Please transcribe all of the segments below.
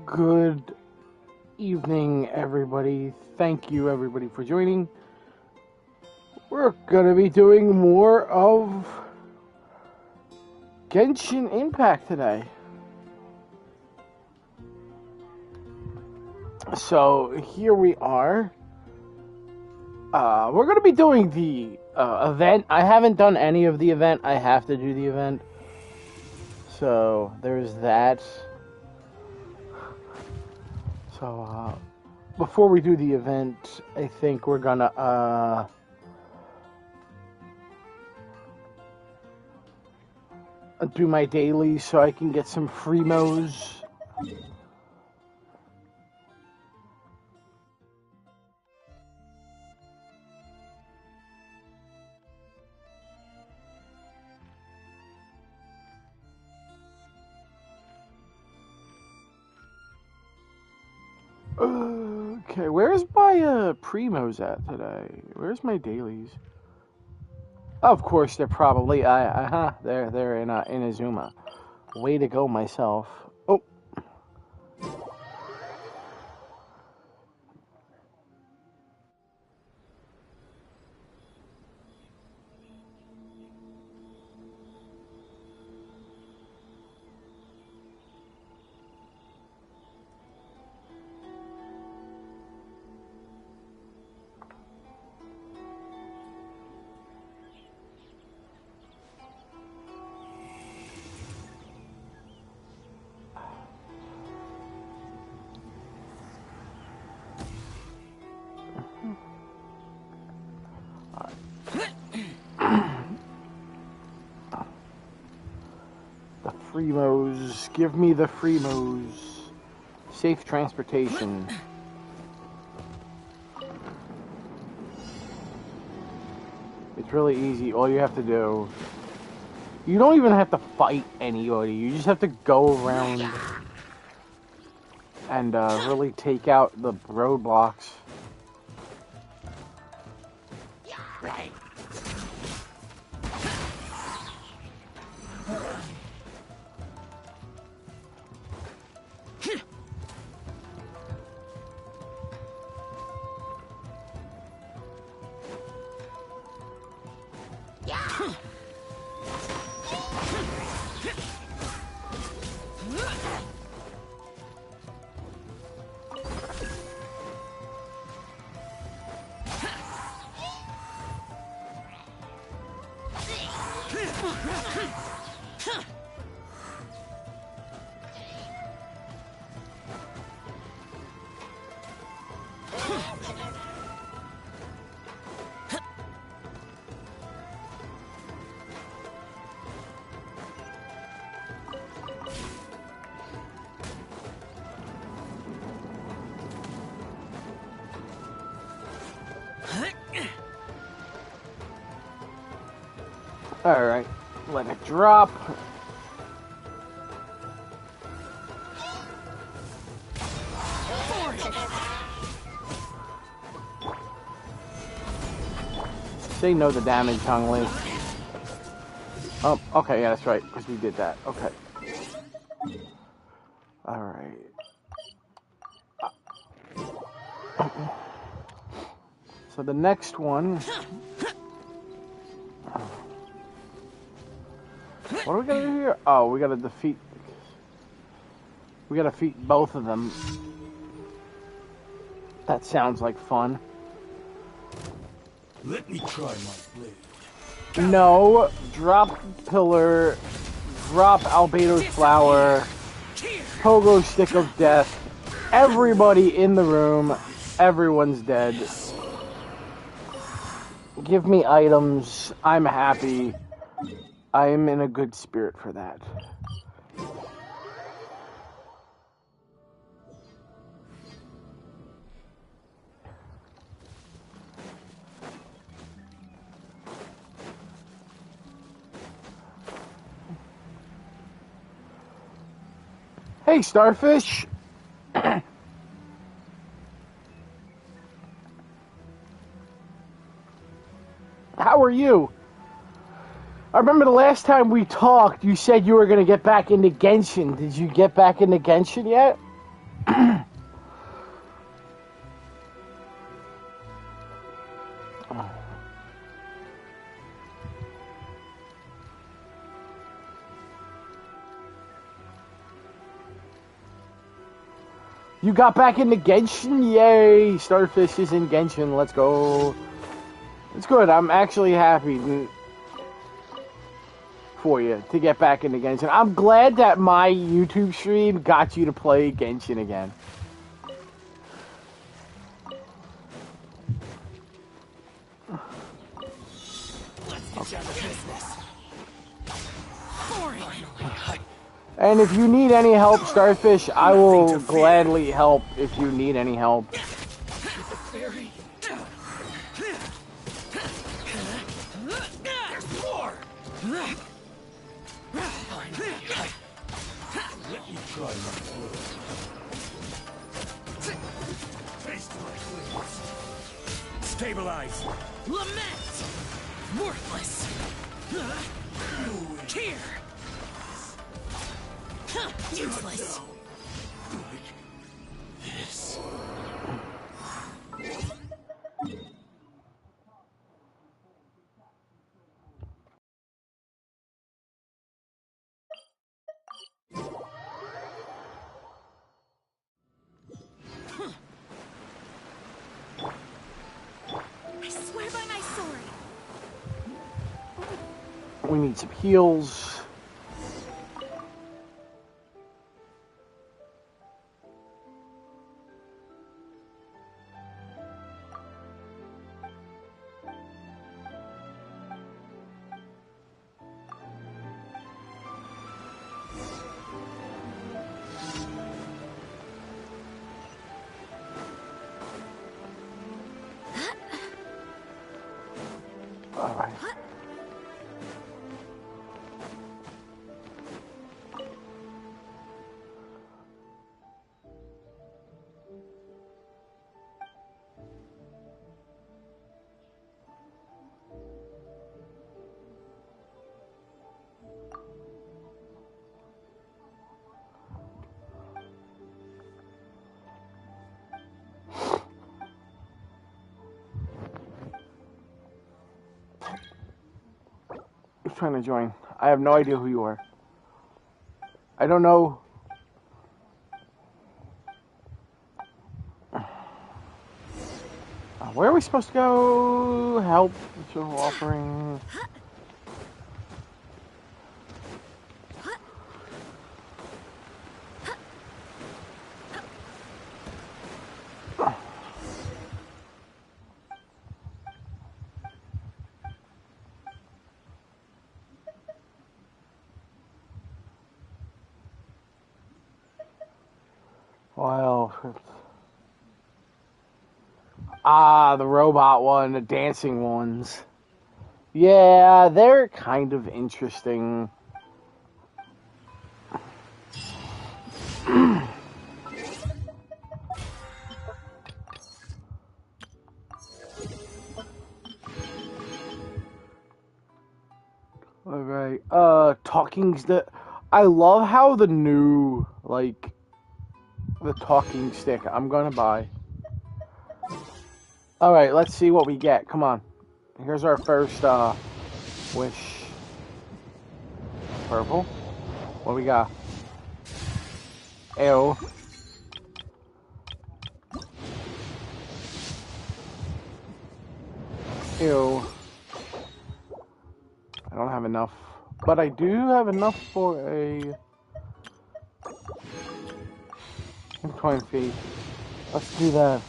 Good evening, everybody. Thank you, everybody, for joining. We're going to be doing more of Genshin Impact today. So, here we are. We're going to be doing the event. I haven't done any of the event. I have to do the event. So, there's that. So, before we do the event, I think we're gonna, do my daily so I can get some Freemos. Okay, where's my primos at today? Where's my dailies? Of course, they're probably they're in Azuma. Way to go, myself. Oh. The Freemos. Give me the Freemos. Safe transportation. It's really easy. All you have to do... You don't even have to fight anybody. You just have to go around and really take out the roadblocks. Right. Alright, let it drop. Say no to damage, Hungly. Oh, okay, yeah, that's right, because we did that. Okay. Alright. So the next one... What are we gonna do here? Oh, we gotta defeat... We gotta defeat both of them. That sounds like fun. Let me try my blade. No, drop pillar, drop Albedo's flower, Pogo stick of death. Everybody in the room, everyone's dead. Give me items. I'm happy. I am in a good spirit for that. Hey, Starfish! How are you? I remember the last time we talked, you said you were going to get back into Genshin. Did you get back into Genshin yet? Oh. You got back into Genshin? Yay! Starfish is in Genshin. Let's go. It's good. I'm actually happy for you to get back into Genshin. I'm glad that my YouTube stream got you to play Genshin again. Let's get down to business. And if you need any help, Starfish, I will gladly help if you need any help. Stabilize. Lament. Worthless. Here. Useless. This. I swear by my sword. We need some heals. Alright. Who's trying to join? I have no idea who you are. I don't know. Where are we supposed to go? Help. Offering. Well, the robot one, the dancing ones. Yeah, they're kind of interesting. Alright, I love how the new, like, the talking stick I'm gonna buy. Alright, let's see what we get. Come on. Here's our first, wish. Purple. What we got? Ew. Ew. I don't have enough. But I do have enough for a... 20 feet. Let's do that.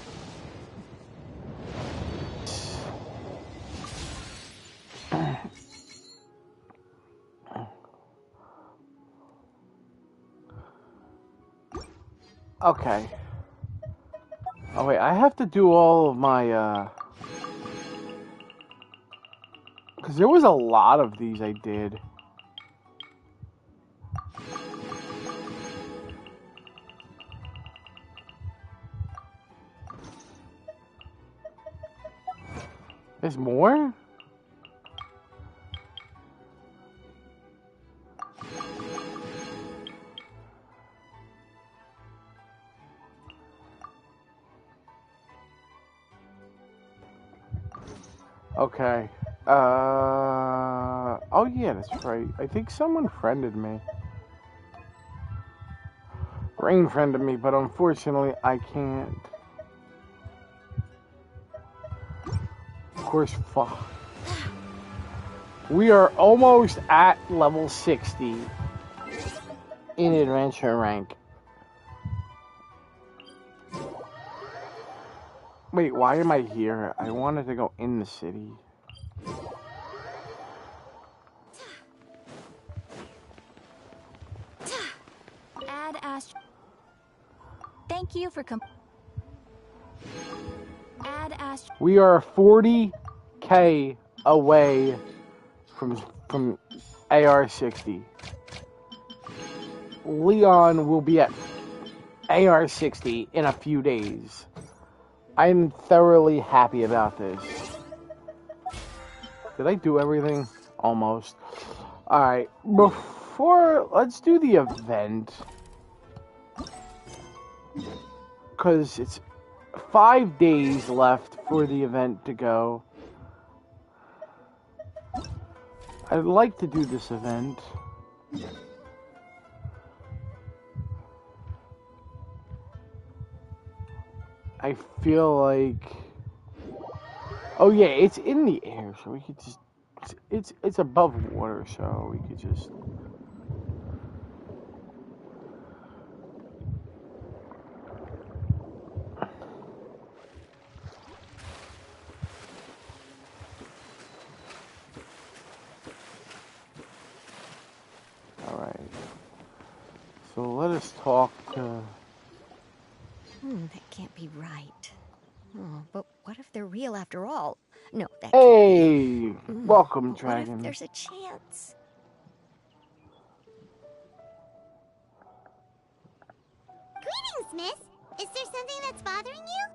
Okay. Oh wait, I have to do all of my, because there was a lot of these I did. There's more? Okay. Oh yeah, that's right. I think someone friended me. Rain friended me, but unfortunately I can't. Of course, fuck. We are almost at level 60 in adventure rank. Wait, why am I here? I wanted to go in the city. Add Ast. Thank you for Add Ast. We are 40k away from AR60. Leon will be at AR60 in a few days. I'm thoroughly happy about this. Did I do everything? Almost. Alright, let's do the event. Because it's 5 days left for the event to go. I'd like to do this event. I feel like... Oh yeah, it's in the air, so we could just... It's above water, so we could just... Alright. So let us talk to... That can't be right. Oh, but what if they're real after all? No, that Hey! can't be. Welcome, What Dragon. if there's a chance? Greetings, miss. Is there something that's bothering you?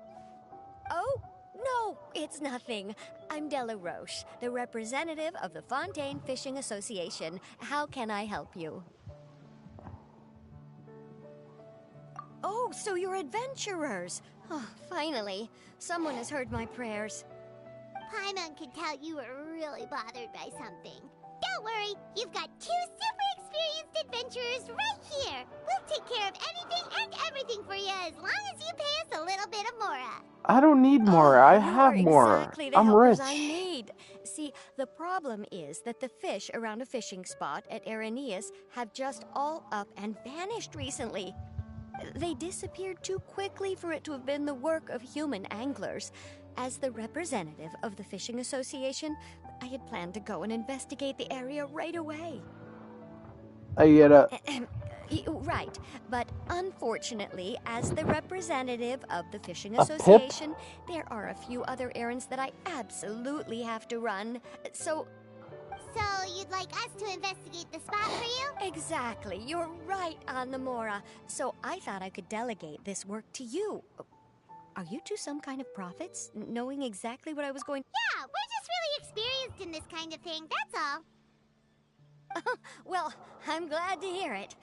Oh, no, it's nothing. I'm Della Roche, the representative of the Fontaine Fishing Association. How can I help you? Oh, so you're adventurers. Oh, finally, someone has heard my prayers. Paimon could tell you were really bothered by something. Don't worry, you've got 2 super experienced adventurers right here. We'll take care of anything and everything for you as long as you pay us a little bit of Mora. I don't need more. I have You're more. exactly the I'm helpers rich. I need. See, the problem is that the fish around a fishing spot at Araneus have just all up and vanished recently. They disappeared too quickly for it to have been the work of human anglers. As the representative of the Fishing Association, I had planned to go and investigate the area right away. Right, but unfortunately, as the representative of the Fishing Association, there are a few other errands that I absolutely have to run. So you'd like us to investigate the spot for you? exactly, you're right on the Mora. So I thought I could delegate this work to you. Are you two some kind of prophets, knowing exactly what I was going... Yeah, we're just really experienced in this kind of thing, that's all. Well, I'm glad to hear it.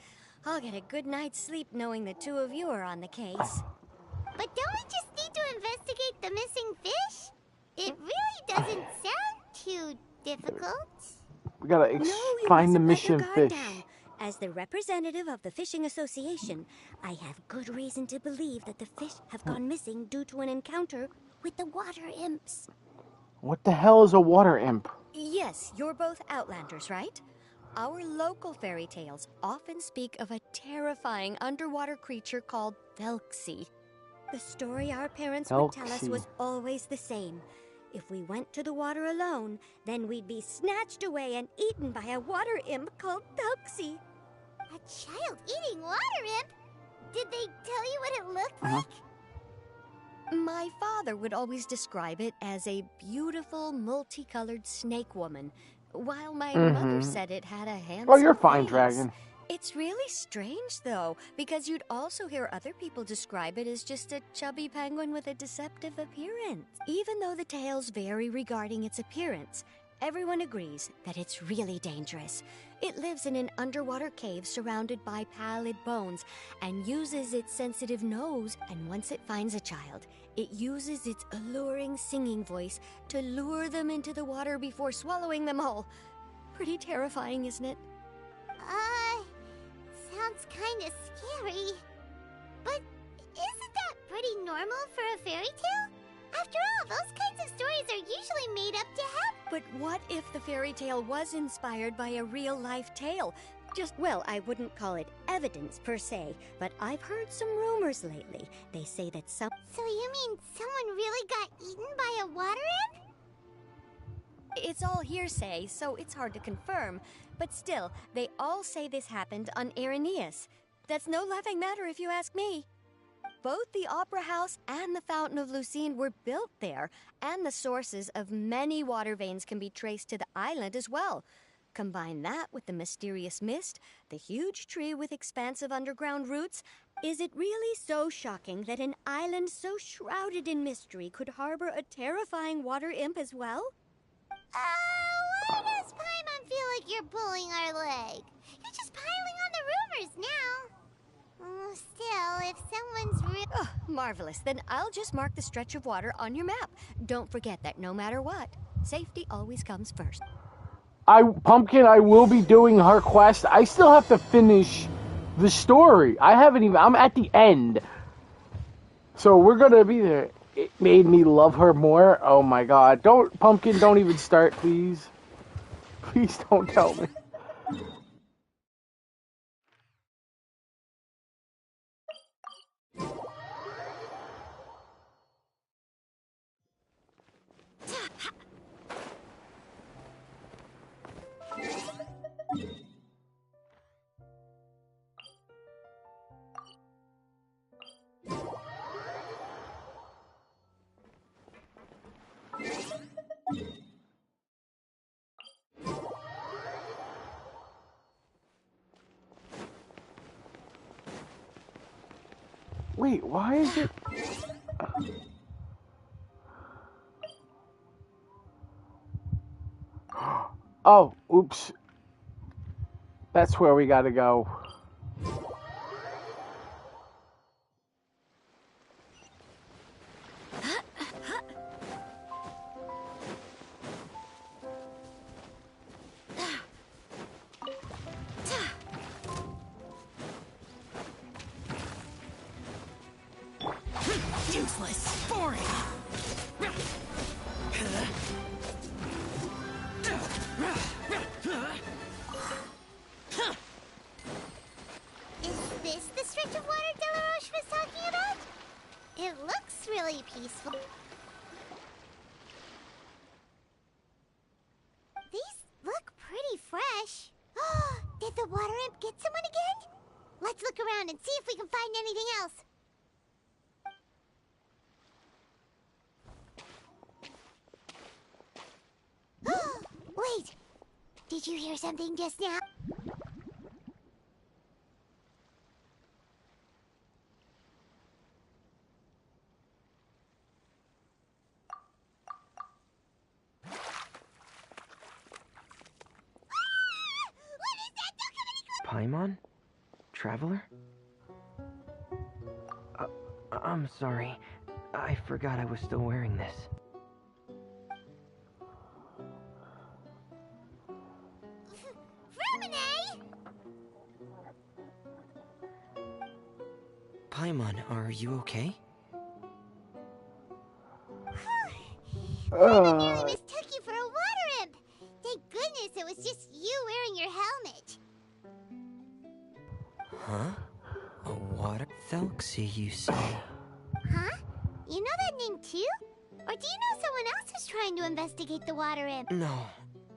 I'll get a good night's sleep knowing the two of you are on the case. But don't we just need to investigate the missing fish? It really doesn't sound too difficult. We gotta No, you find the mustn't let mission your guard fish. down. As the representative of the Fishing Association, I have good reason to believe that the fish have gone missing due to an encounter with the water imps. What the hell is a water imp? Yes, you're both Outlanders, right? Our local fairy tales often speak of a terrifying underwater creature called Thelxie. The story our parents would tell us was always the same. If we went to the water alone, then we'd be snatched away and eaten by a water imp called Thelxie. A child-eating water imp? Did they tell you what it looked like? My father would always describe it as a beautiful, multicolored snake woman, while my mother said it had a handsome Oh, you're fine, face. Dragon. It's really strange, though, because you'd also hear other people describe it as just a chubby penguin with a deceptive appearance. Even though the tales vary regarding its appearance, Everyone agrees that it's really dangerous. It lives in an underwater cave surrounded by pallid bones and uses its sensitive nose, and once it finds a child, it uses its alluring singing voice to lure them into the water before swallowing them whole. Pretty terrifying, isn't it? Sounds kinda scary. But isn't that pretty normal for a fairy tale? After all, those kinds of stories are usually made up to help. But what if the fairy tale was inspired by a real-life tale? Well, I wouldn't call it evidence per se, but I've heard some rumors lately. They say that So you mean someone really got eaten by a water imp? It's all hearsay, so it's hard to confirm. But still, they all say this happened on Irenaeus. That's no laughing matter if you ask me. Both the Opera House and the Fountain of Lucine were built there, and the sources of many water veins can be traced to the island as well. Combine that with the mysterious mist, the huge tree with expansive underground roots. Is it really so shocking that an island so shrouded in mystery could harbor a terrifying water imp as well? Why does Paimon feel like you're pulling our leg? You're just piling on the rumors now. Still, if someone's Oh, marvelous. Then I'll just mark the stretch of water on your map. Don't forget that no matter what, safety always comes first. Pumpkin, I will be doing her quest. I still have to finish the story. I'm at the end. So we're gonna be there. It made me love her more. Oh my god. Pumpkin, don't even start, please. Please don't tell me. Wait, why is it... Oh, oops. That's where we gotta go. Useless. Boring. Is this the stretch of water Delaroche was talking about? It looks really peaceful. These look pretty fresh. Did the water imp get someone again? Let's look around and see if we can find anything else. Wait! Did you hear something just now? What is that? Don't come any closer! Paimon? Traveler? I'm sorry. I forgot I was still wearing this. Paimon, are you okay? I nearly mistook you for a water imp. Thank goodness it was just you wearing your helmet. Huh? A water Thelxie, you say? Huh? You know that name too? Or do you know someone else who's trying to investigate the water imp? No.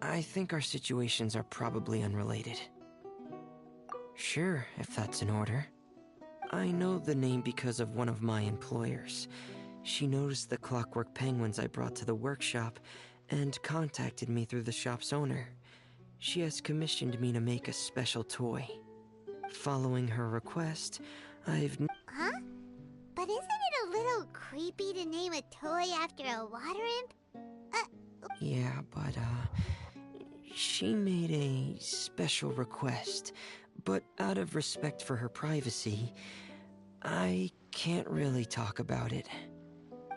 I think our situations are probably unrelated. Sure, if that's in order. I know the name because of one of my employers. She noticed the clockwork penguins I brought to the workshop and contacted me through the shop's owner. She has commissioned me to make a special toy. Following her request, Huh? But isn't it a little creepy to name a toy after a water imp? Yeah, but, she made a special request, but out of respect for her privacy, I can't really talk about it.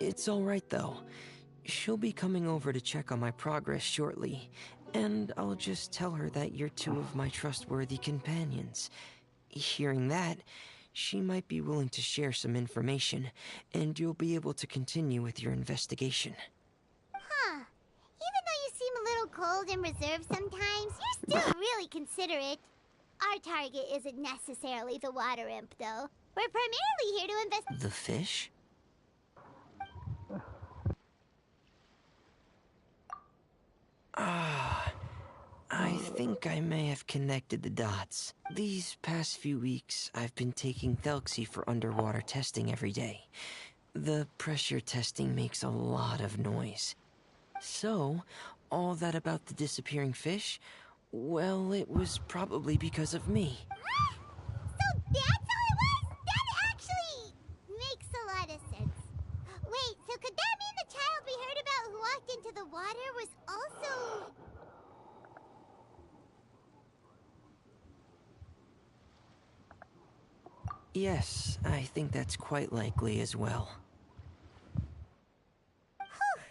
It's alright though. She'll be coming over to check on my progress shortly, and I'll just tell her that you're two of my trustworthy companions. Hearing that, she might be willing to share some information, and you'll be able to continue with your investigation. Huh. Even though you seem a little cold and reserved sometimes, you're still really considerate. Our target isn't necessarily the water imp, though. We're primarily here to investigate. The fish? Ah, I think I may have connected the dots. These past few weeks, I've been taking Thelxie for underwater testing every day. The pressure testing makes a lot of noise. So, all that about the disappearing fish? Well, it was probably because of me. So that's all it was? That actually makes a lot of sense. Wait, so could that mean the child we heard about who walked into the water was also... Yes, I think that's quite likely as well. Whew.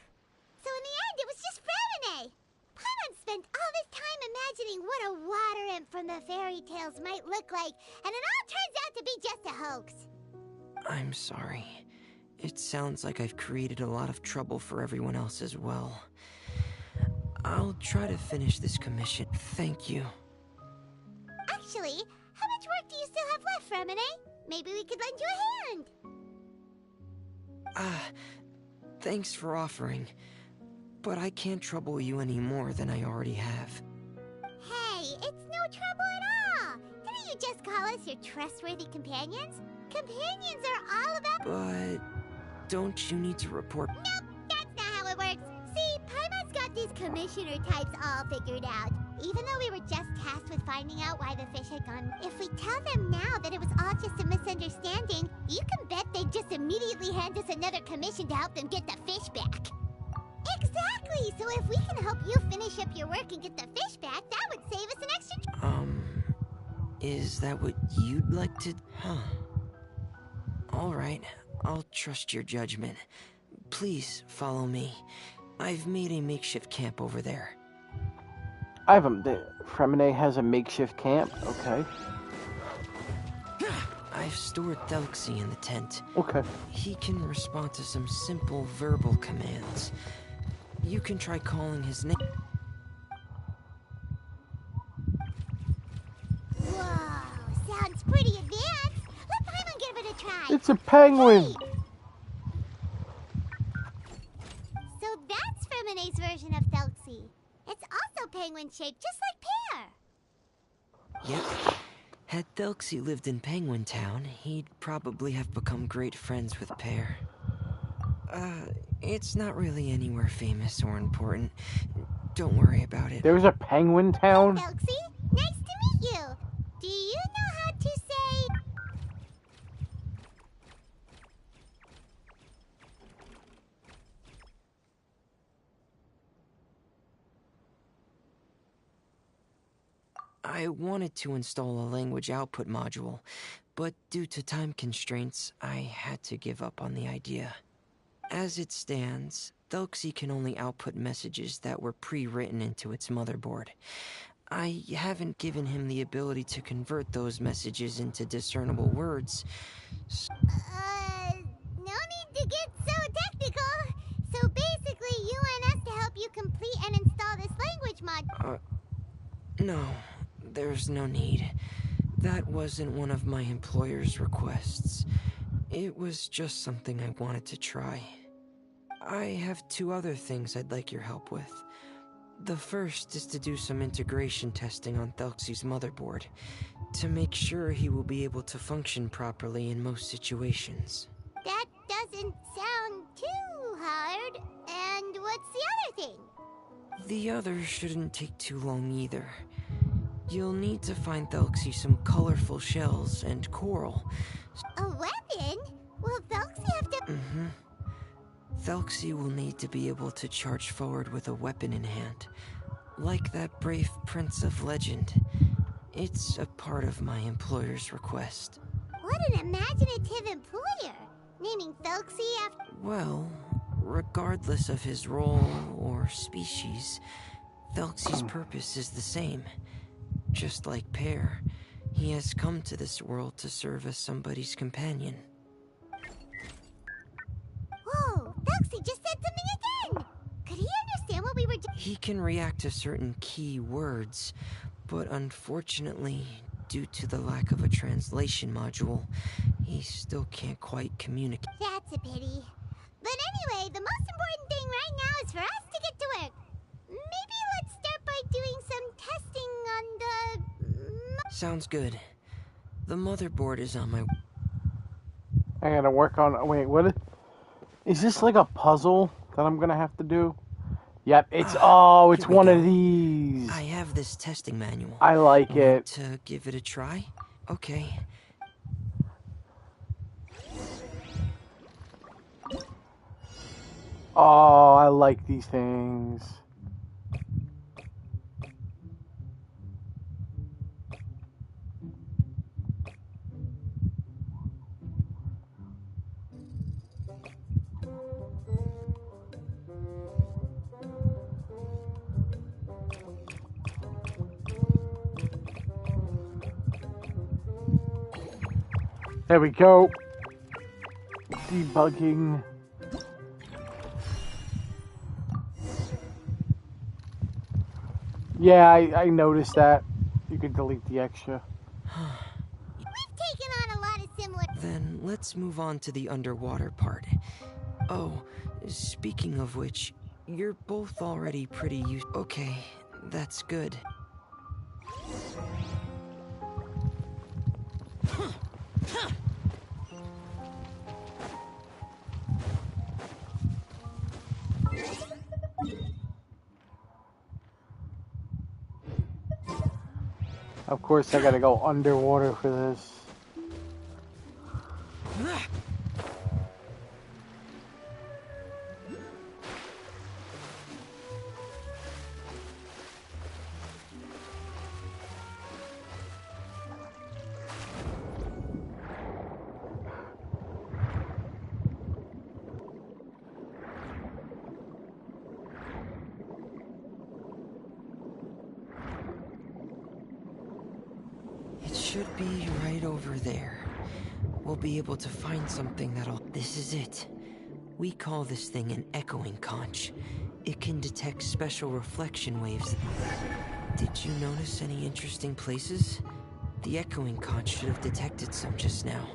So in the end, it was just Fremine. Paimon spent all this time imagining what a water imp from the fairy tales might look like, and it all turns out to be just a hoax. I'm sorry. It sounds like I've created a lot of trouble for everyone else as well. I'll try to finish this commission. Thank you. Actually, how much work do you still have left, Fremine? Maybe we could lend you a hand. Thanks for offering. But I can't trouble you any more than I already have. Hey, it's no trouble at all. Didn't you just call us your trustworthy companions? Companions are all about... But don't you need to report? Nope, that's not how it works. See, Paimon's got these commissioner types all figured out. Even though we were just tasked with finding out why the fish had gone, if we tell them now that it was all just a misunderstanding, you can bet they'd just immediately hand us another commission to help them get the fish back. Exactly! So if we can help you finish up your work and get the fish back, that would save us an extra... Is that what you'd like to... Huh. Alright, I'll trust your judgment. Please follow me. I've made a makeshift camp over there. Fremine has a makeshift camp? Okay. I've stored Thelxie in the tent. Okay. He can respond to some simple verbal commands. You can try calling his name. Whoa, sounds pretty advanced. Let Paimon give it a try. It's a penguin. Wait. So that's Fremine's version of Thelxie. It's also penguin-shaped, just like Pear. Yep. Had Thelxie lived in Penguin Town, he'd probably have become great friends with Pear. It's not really anywhere famous or important. Don't worry about it. There's a penguin town? Thelxie, nice to meet you. Do you know how to say... I wanted to install a language output module, but due to time constraints, I had to give up on the idea. As it stands, Thelxie can only output messages that were pre-written into its motherboard. I haven't given him the ability to convert those messages into discernible words. No need to get so technical. So basically, you want us to help you complete and install this language mod. No, there's no need. That wasn't one of my employer's requests. It was just something I wanted to try. I have 2 other things I'd like your help with. The first is to do some integration testing on Thelxie's motherboard, to make sure he will be able to function properly in most situations. That doesn't sound too hard. And what's the other thing? The other shouldn't take too long either. You'll need to find Thelxie some colorful shells and coral. A weapon? Will Thelxie have to... Thelxie will need to be able to charge forward with a weapon in hand, like that brave prince of legend. It's a part of my employer's request. What an imaginative employer! Naming Thelxie after... Well, regardless of his role or species, Thelxie's purpose is the same. Just like Pear, he has come to this world to serve as somebody's companion. Whoa! Thelxie just said something again! Could he understand what we were doing? He can react to certain key words, but unfortunately, due to the lack of a translation module, he still can't quite communicate. That's a pity. But anyway, the most important thing right now is for us to get to work. Maybe let's start by doing some testing on the... Sounds good. The motherboard is on my... I gotta work on... Wait, what is this like a puzzle that I'm gonna have to do? Yep, it's... Oh, it's one of these. I have this testing manual. I like Want it. to give it a try? Okay. Oh, I like these things. There we go. Debugging. Yeah, I noticed that. You can delete the extra. We've taken on a lot of similar... Then let's move on to the underwater part. Oh, speaking of which, you're both already pretty used... Okay, that's good. Of course, I gotta go underwater for this. Should be right over there. We'll be able to find something that'll... This is it. We call this thing an echoing conch. It can detect special reflection waves. Did you notice any interesting places? The echoing conch should have detected some just now.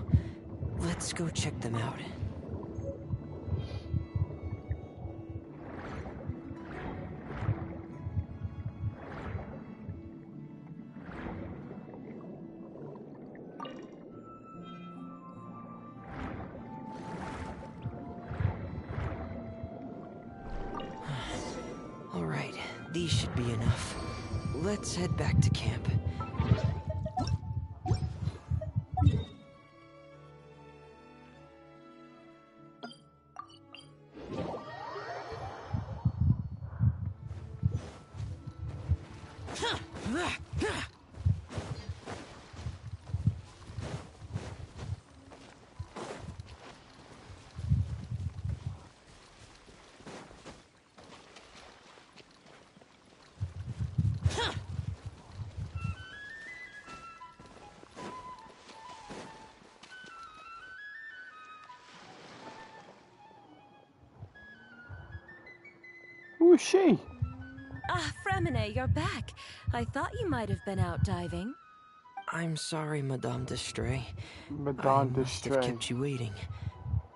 Let's go check them out. Alright, these should be enough. Let's head back to camp. Who is she? Ah, Fremine, you're back. I thought you might have been out diving. I'm sorry, Madame d'Estray. Madame I must have d'Estray. kept you waiting.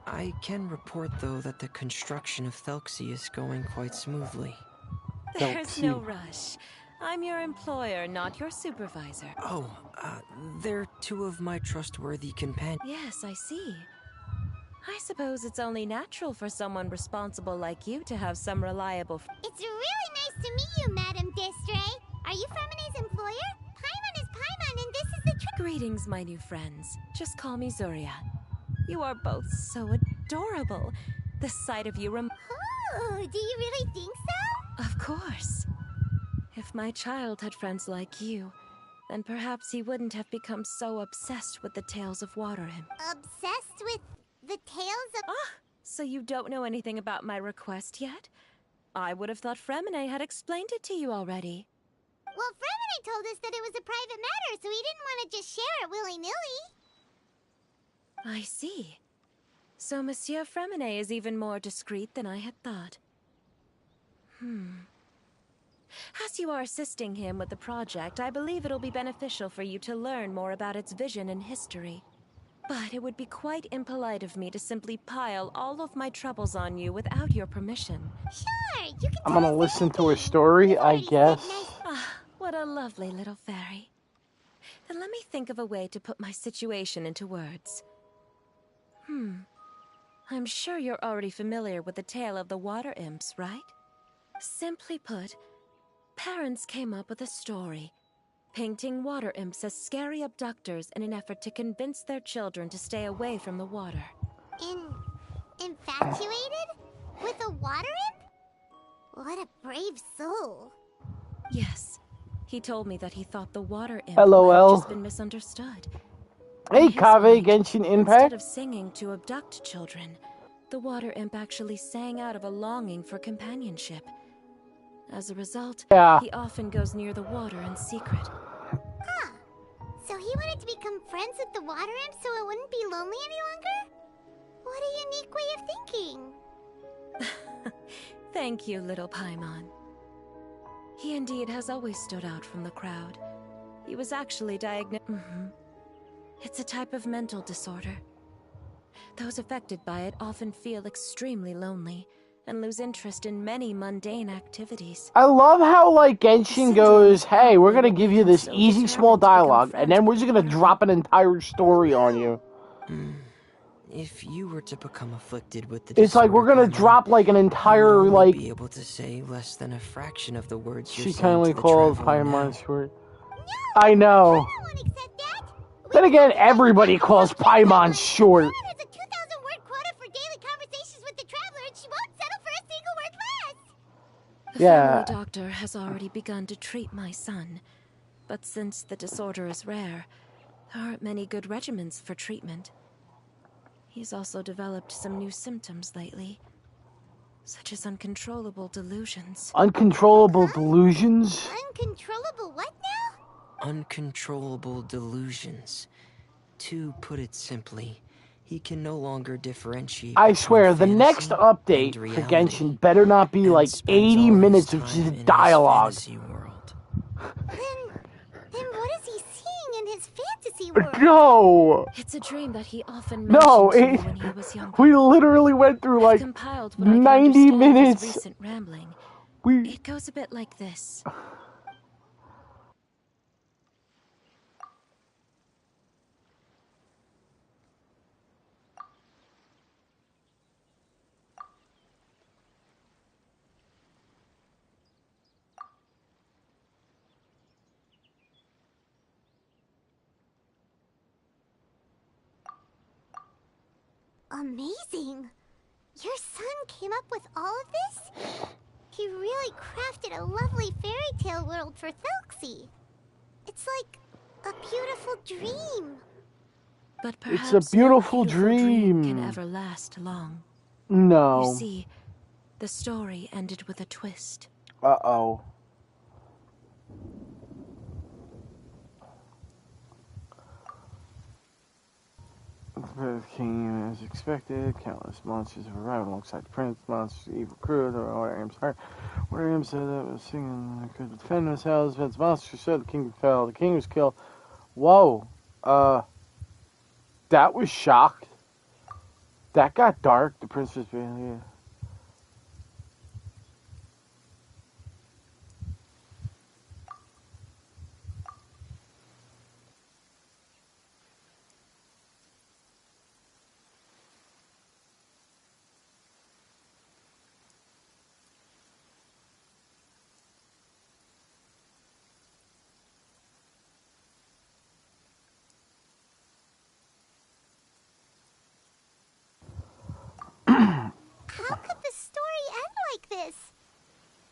I can report, though, that the construction of Thelxie is going quite smoothly. There's no Thelxie. rush. I'm your employer, not your supervisor. Oh, they're two of my trustworthy companions. Yes, I see. I suppose it's only natural for someone responsible like you to have some reliable... It's really nice to meet you, Madame Destray. Are you Fremine's employer? Paimon is Paimon, and this is the... Greetings, my new friends. Just call me Zuria. You are both so adorable. The sight of you Oh, do you really think so? Of course. If my child had friends like you, then perhaps he wouldn't have become so obsessed with the tales of water imp. Obsessed with the tales of... Ah, so you don't know anything about my request yet? I would have thought Fremine had explained it to you already. Well, Fremine told us that it was a private matter, so he didn't want to just share it willy-nilly. I see. So Monsieur Fremine is even more discreet than I had thought. As you are assisting him with the project, I believe it'll be beneficial for you to learn more about its vision and history. But it would be quite impolite of me to simply pile all of my troubles on you without your permission. Sure, you can I'm tell gonna us listen to her anything. story, You've I already said guess. nice- Ah, what a lovely little fairy. Then let me think of a way to put my situation into words. I'm sure you're already familiar with the tale of the water imps, right? Simply put, parents came up with a story, painting water imps as scary abductors in an effort to convince their children to stay away from the water. Infatuated? With a water imp? What a brave soul. Yes, he told me that he thought the water imp LOL. might have just been misunderstood. Hey, In his Kave, mind, Genshin instead Impact. of singing to abduct children, the water imp actually sang out of a longing for companionship. As a result, Yeah. he often goes near the water in secret. Huh. So he wanted to become friends with the water imp so it wouldn't be lonely any longer? What a unique way of thinking. Thank you, little Paimon. He indeed has always stood out from the crowd. He was actually diagnosed... It's a type of mental disorder. Those affected by it often feel extremely lonely and lose interest in many mundane activities. I love how, like, Genshin goes, hey, we're gonna Probably give will you make him this so easy, small determined to become dialogue, and friends then we're with just the gonna water drop an entire story on you. If you were to become afflicted with the It's disorder, like, we're gonna Paimon, drop, like, an you entire, would only like... be able to say less than a fraction of the words you're She saying kindly to the called traveler Paimon now. short. No! I know. I won't accept that! Then again, everybody calls Paimon short. Paimon has a 2,000-word quota for daily conversations with the traveler, and she won't settle for a single word less! The Yeah. family doctor has already begun to treat my son. But since the disorder is rare, there aren't many good regimens for treatment. He's also developed some new symptoms lately, such as uncontrollable delusions. Uncontrollable delusions? Uncontrollable what now? Uncontrollable delusions. To put it simply, he can no longer differentiate I between swear, the next fantasy update and for reality, Genshin better not be and like spends 80 all his minutes of time just in dialogue. his fantasy world. Then what is he seeing in his fantasy world? No! It's a dream that he often No, mentioned to me when he was younger. we literally went through I've like compiled what I can 90 understand of his minutes. recent rambling. We It goes a bit like this. Amazing! Your son came up with all of this? He really crafted a lovely fairy tale world for Thelxie. It's like a beautiful dream. But perhaps It's a beautiful no beautiful dream can dream. ever last long. no. You see, the story ended with a twist. Uh-oh. The king, as expected, countless monsters have arrived alongside the prince. Monsters, evil crew, the water imps heart. Water imps said that was singing could defend themselves against monsters, so the king fell. The king was killed. Whoa. That was shocked. That got dark. The prince was being...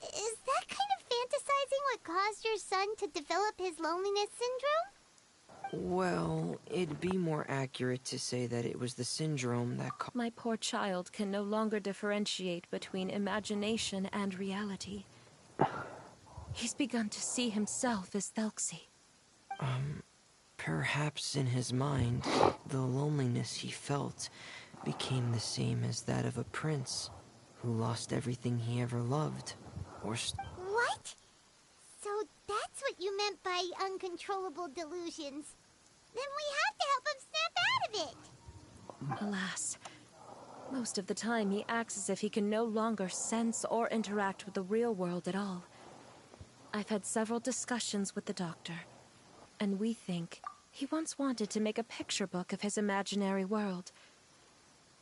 Is that kind of fantasizing what caused your son to develop his loneliness syndrome? Well, it'd be more accurate to say that it was the syndrome that My poor child can no longer differentiate between imagination and reality. He's begun to see himself as Thelxie. Perhaps in his mind, the loneliness he felt became the same as that of a prince who lost everything he ever loved. What? So that's what you meant by uncontrollable delusions. Then we have to help him snap out of it. Alas, most of the time he acts as if he can no longer sense or interact with the real world at all. I've had several discussions with the doctor, and we think he once wanted to make a picture book of his imaginary world.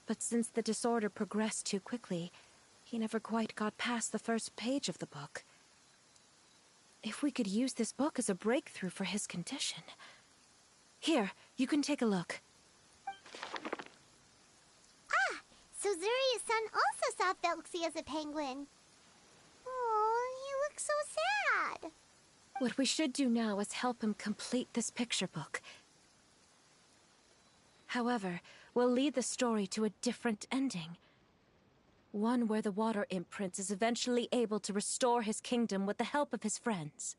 But since the disorder progressed too quickly, he never quite got past the first page of the book. If we could use this book as a breakthrough for his condition... Here, you can take a look. Ah, so Zuria's son also saw Thelxie as a penguin. Oh, he looks so sad. What we should do now is help him complete this picture book. However, we'll lead the story to a different ending. One where the Water Imp Prince is eventually able to restore his kingdom with the help of his friends.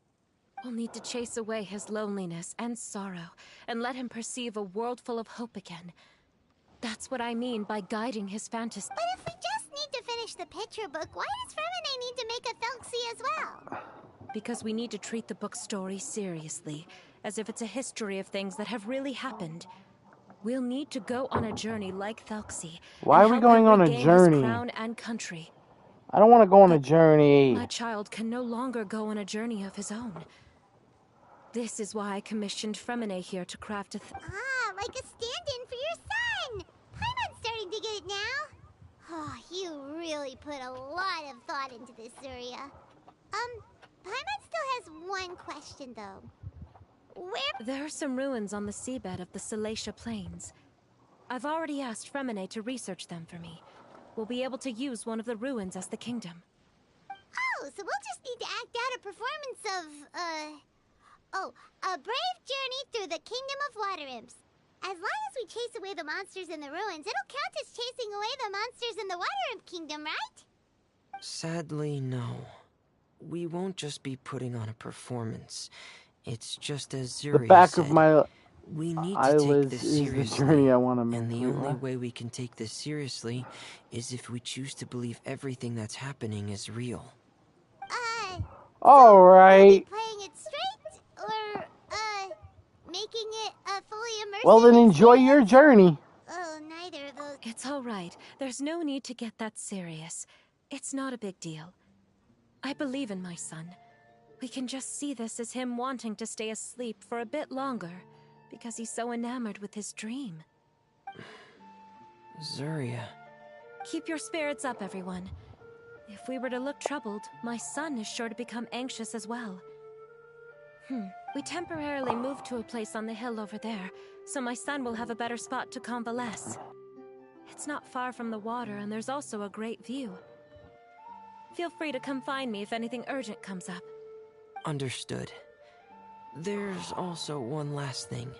We'll need to chase away his loneliness and sorrow, and let him perceive a world full of hope again. That's what I mean by guiding his fantasy. But if we just need to finish the picture book, why does Fremine need to make a Thelxie as well? Because we need to treat the book's story seriously, as if it's a history of things that have really happened. We'll need to go on a journey like Thelxie. Why are we going on a journey? His crown and country. I don't want to go on a journey. My child can no longer go on a journey of his own. This is why I commissioned Fremine here to craft a Ah, like a stand-in for your son! Paimon's starting to get it now. Oh, you really put a lot of thought into this, Zuria. Paimon still has one question, though. There are some ruins on the seabed of the Thelxie Plains. I've already asked Fremine to research them for me. We'll be able to use one of the ruins as the kingdom. Oh, so we'll just need to act out a performance of, a brave journey through the Kingdom of Water Imps. As long as we chase away the monsters in the ruins, it'll count as chasing away the monsters in the Water Imp Kingdom, right? Sadly, no. We won't just be putting on a performance. It's just as Zuria The back said, of my we need to take eyelids this is the seriously. journey I want to make. And the only way we can take this seriously is if we choose to believe everything that's happening is real. All right. Playing it straight, or, making it a fully immersive... Well, then enjoy your journey. Oh, neither of those... It's all right. There's no need to get that serious. It's not a big deal. I believe in my son. We can just see this as him wanting to stay asleep for a bit longer, because he's so enamored with his dream. Zuria. Keep your spirits up, everyone. If we were to look troubled, my son is sure to become anxious as well. We temporarily moved to a place on the hill over there, so my son will have a better spot to convalesce. It's not far from the water, and there's also a great view. Feel free to come find me if anything urgent comes up. Understood. There's also one last thing.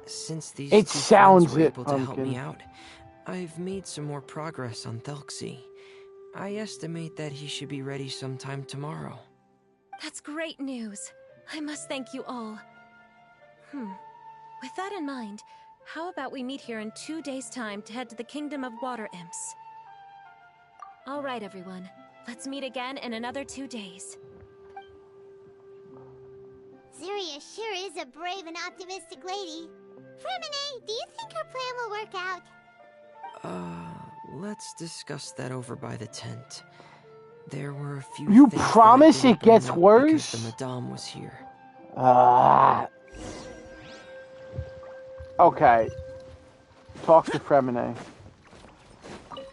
Since these It two sounds friends were it, able to help Pumpkin. me out, I've made some more progress on Thelxie. I estimate that he should be ready sometime tomorrow. That's great news. I must thank you all. With that in mind, how about we meet here in 2 days' time to head to the Kingdom of Water Imps? All right, everyone. Let's meet again in another 2 days. Zuria sure is a brave and optimistic lady. Fremine, do you think her plan will work out? Let's discuss that over by the tent. There were a few You things that I promise didn't it gets bring up worse? because the Madame was here. Okay. Talk to Fremine.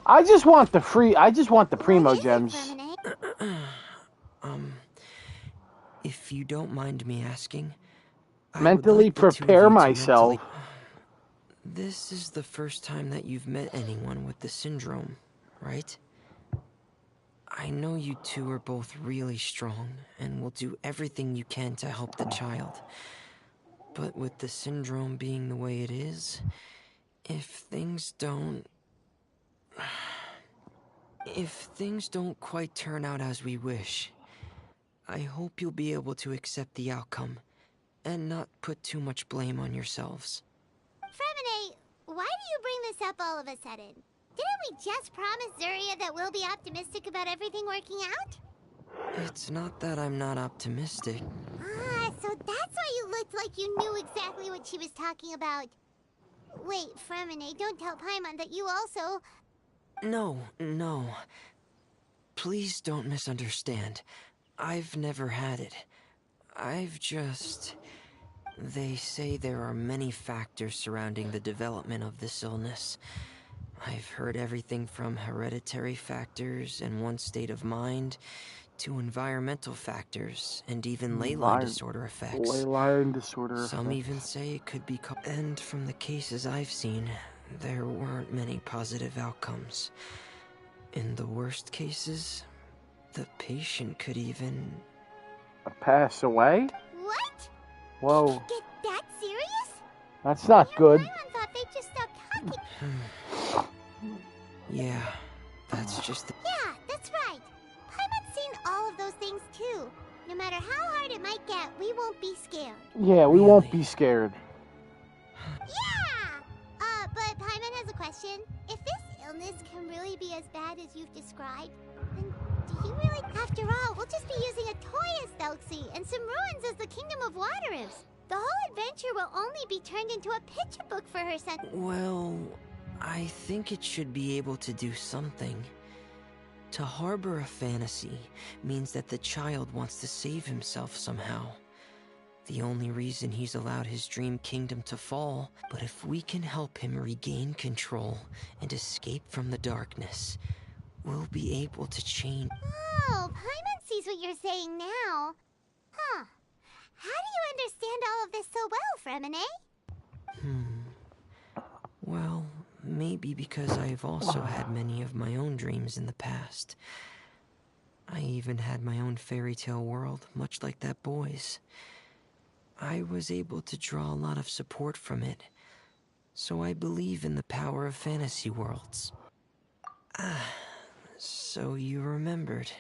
I just want the primo What is it, gems. Fremine? If you don't mind me asking, I would Mentally like the two of prepare you to myself. This is the first time that you've met anyone with the syndrome, right? I know you two are both really strong and will do everything you can to help the child. But with the syndrome being the way it is, if things don't quite turn out as we wish, I hope you'll be able to accept the outcome and not put too much blame on yourselves. Fremine, why do you bring this up all of a sudden? Didn't we just promise Zuria that we'll be optimistic about everything working out? It's not that I'm not optimistic. Ah, so that's why you looked like you knew exactly what she was talking about. Wait, Fremine, don't tell Paimon that you also... No. Please don't misunderstand. I've never had it. I've just... They say there are many factors surrounding the development of this illness. I've heard everything from hereditary factors and one's state of mind to environmental factors and even ley line disorder effects. Ley line disorder Some effects. even say it could be... And from the cases I've seen, there weren't many positive outcomes. In the worst cases, the patient could even... Pass away? What? Whoa. Get that serious? That's not good. Paimon thought they just stopped talking. Yeah, that's just the... Yeah, that's right. Paimon's seen all of those things too. No matter how hard it might get, we won't be scared. Yeah, we won't be scared. Yeah! But Paimon has a question. If this illness can really be as bad as you've described, then do you really... After all, we'll just be using a toy as Thelxie and some ruins as the Kingdom of Water Imps. The whole adventure will only be turned into a picture book for her son. Well, I think it should be able to do something. To harbor a fantasy means that the child wants to save himself somehow. The only reason he's allowed his dream kingdom to fall. But if we can help him regain control and escape from the darkness, we'll be able to change... Oh, Paimon sees what you're saying now. Huh. How do you understand all of this so well, Fremine? Well, maybe because I've also had many of my own dreams in the past. I even had my own fairy tale world, much like that boy's. I was able to draw a lot of support from it, so I believe in the power of fantasy worlds. So you remembered.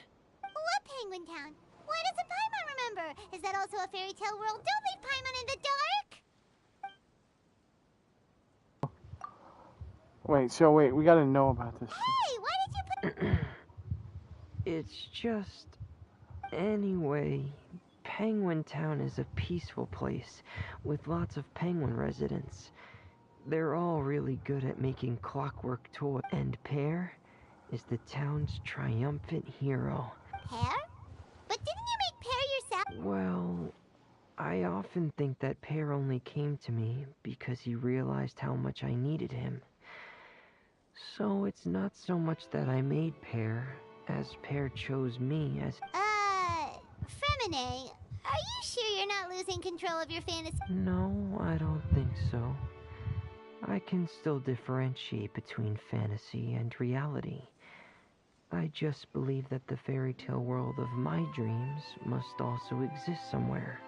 What Penguin Town? Why doesn't Paimon remember? Is that also a fairy tale world? Don't leave Paimon in the dark! Wait, we gotta know about this. Hey, why did you put... It's just... Anyway, Penguin Town is a peaceful place with lots of penguin residents. They're all really good at making clockwork toys, and Pear is the town's triumphant hero. Pear? But didn't you make Pear yourself? Well, I often think that Pear only came to me because he realized how much I needed him. So it's not so much that I made Pear, as Pear chose me as... Fremine, are you sure you're not losing control of your fantasy? No, I don't think so. I can still differentiate between fantasy and reality. I just believe that the fairy tale world of my dreams must also exist somewhere.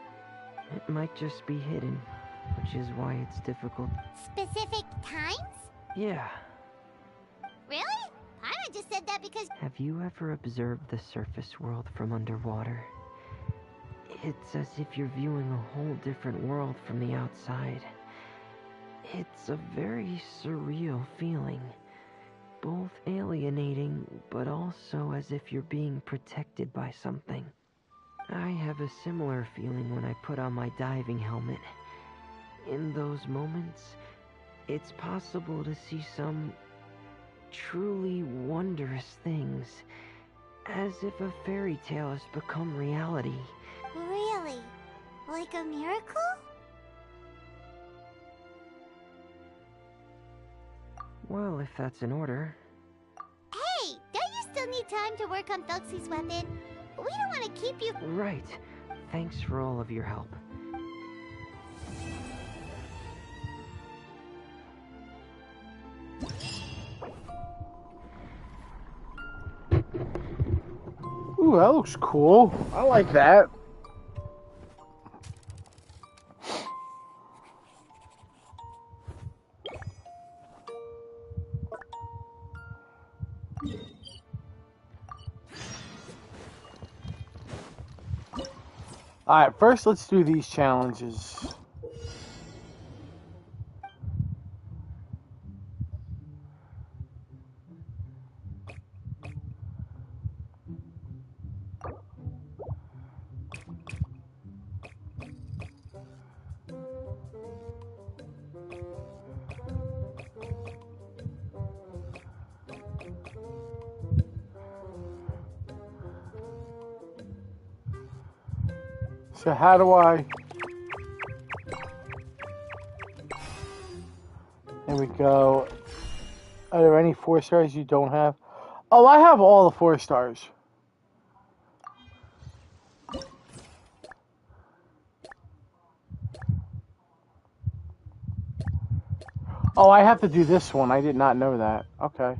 It might just be hidden, which is why it's difficult. Specific times? Yeah. Really? Paimon just said that because... Have you ever observed the surface world from underwater? It's as if you're viewing a whole different world from the outside. It's a very surreal feeling. Both alienating, but also as if you're being protected by something. I have a similar feeling when I put on my diving helmet. In those moments, it's possible to see some truly wondrous things, as if a fairy tale has become reality. Really? Like a miracle? Well, if that's in order. Hey, don't you still need time to work on Thelxie's weapon? We don't want to keep you... Right. Thanks for all of your help. Ooh, that looks cool. I like that. Alright, first let's do these challenges. So how do I... There we go. Are there any 4 stars you don't have? Oh, I have all the 4 stars. Oh, I have to do this one. I did not know that. Okay.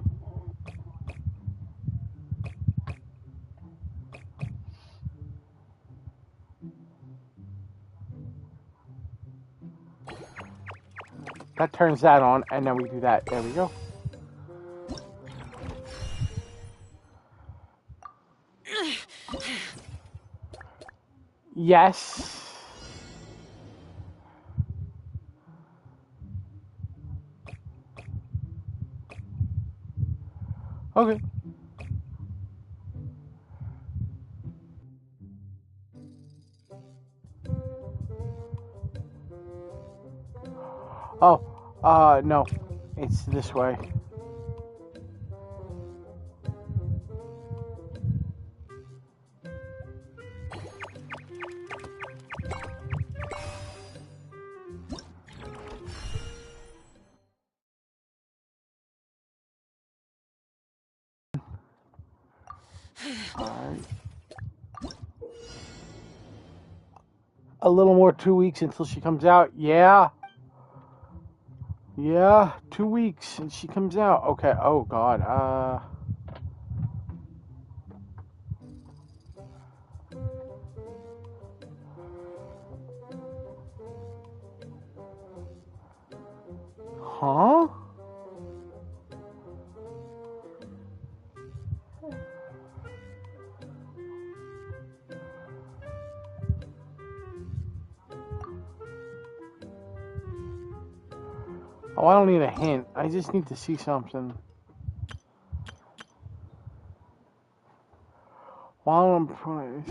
That turns that on, and then we do that. There we go. Yes. Okay. Oh, no. It's this way. Alright. A little more 2 weeks until she comes out. Yeah. Yeah, 2 weeks and she comes out. Okay, oh god. Huh? Oh, I don't need a hint. I just need to see something. While I'm playing...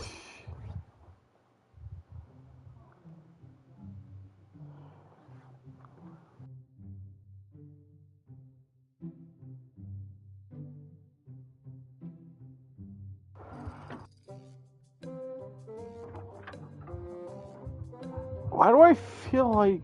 Why do I feel like...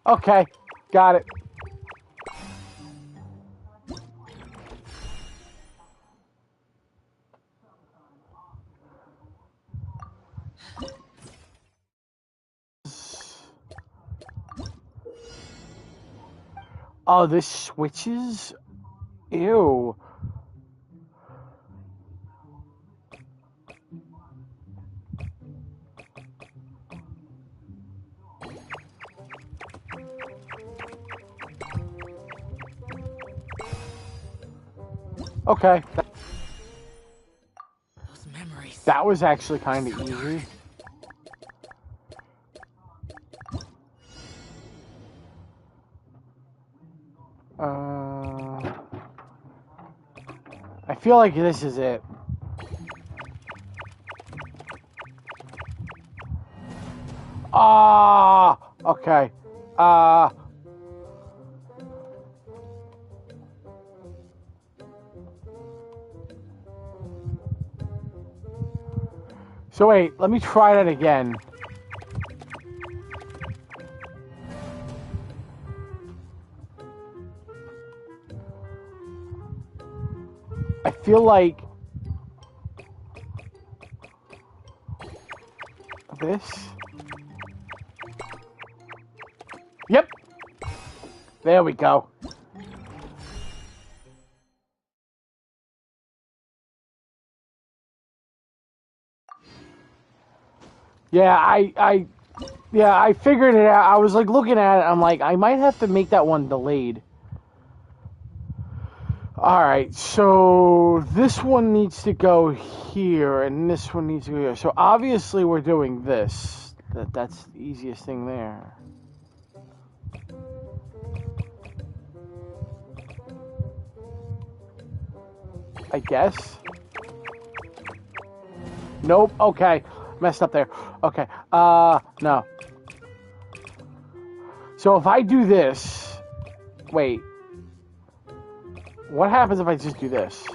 Okay, got it. Oh, this switches? Ew. Okay. Those memories. That was actually kind of easy. I feel like this is it. Ah, okay. So wait, let me try that again. feel like this. Yep. There we go. Yeah, I figured it out. I was like looking at it. I'm like, I might have to make that one delayed. Alright, so this one needs to go here, and this one needs to go here. So obviously we're doing this. That's the easiest thing there. I guess. Nope, okay. Messed up there. Okay, no. So if I do this... Wait. What happens if I just do this?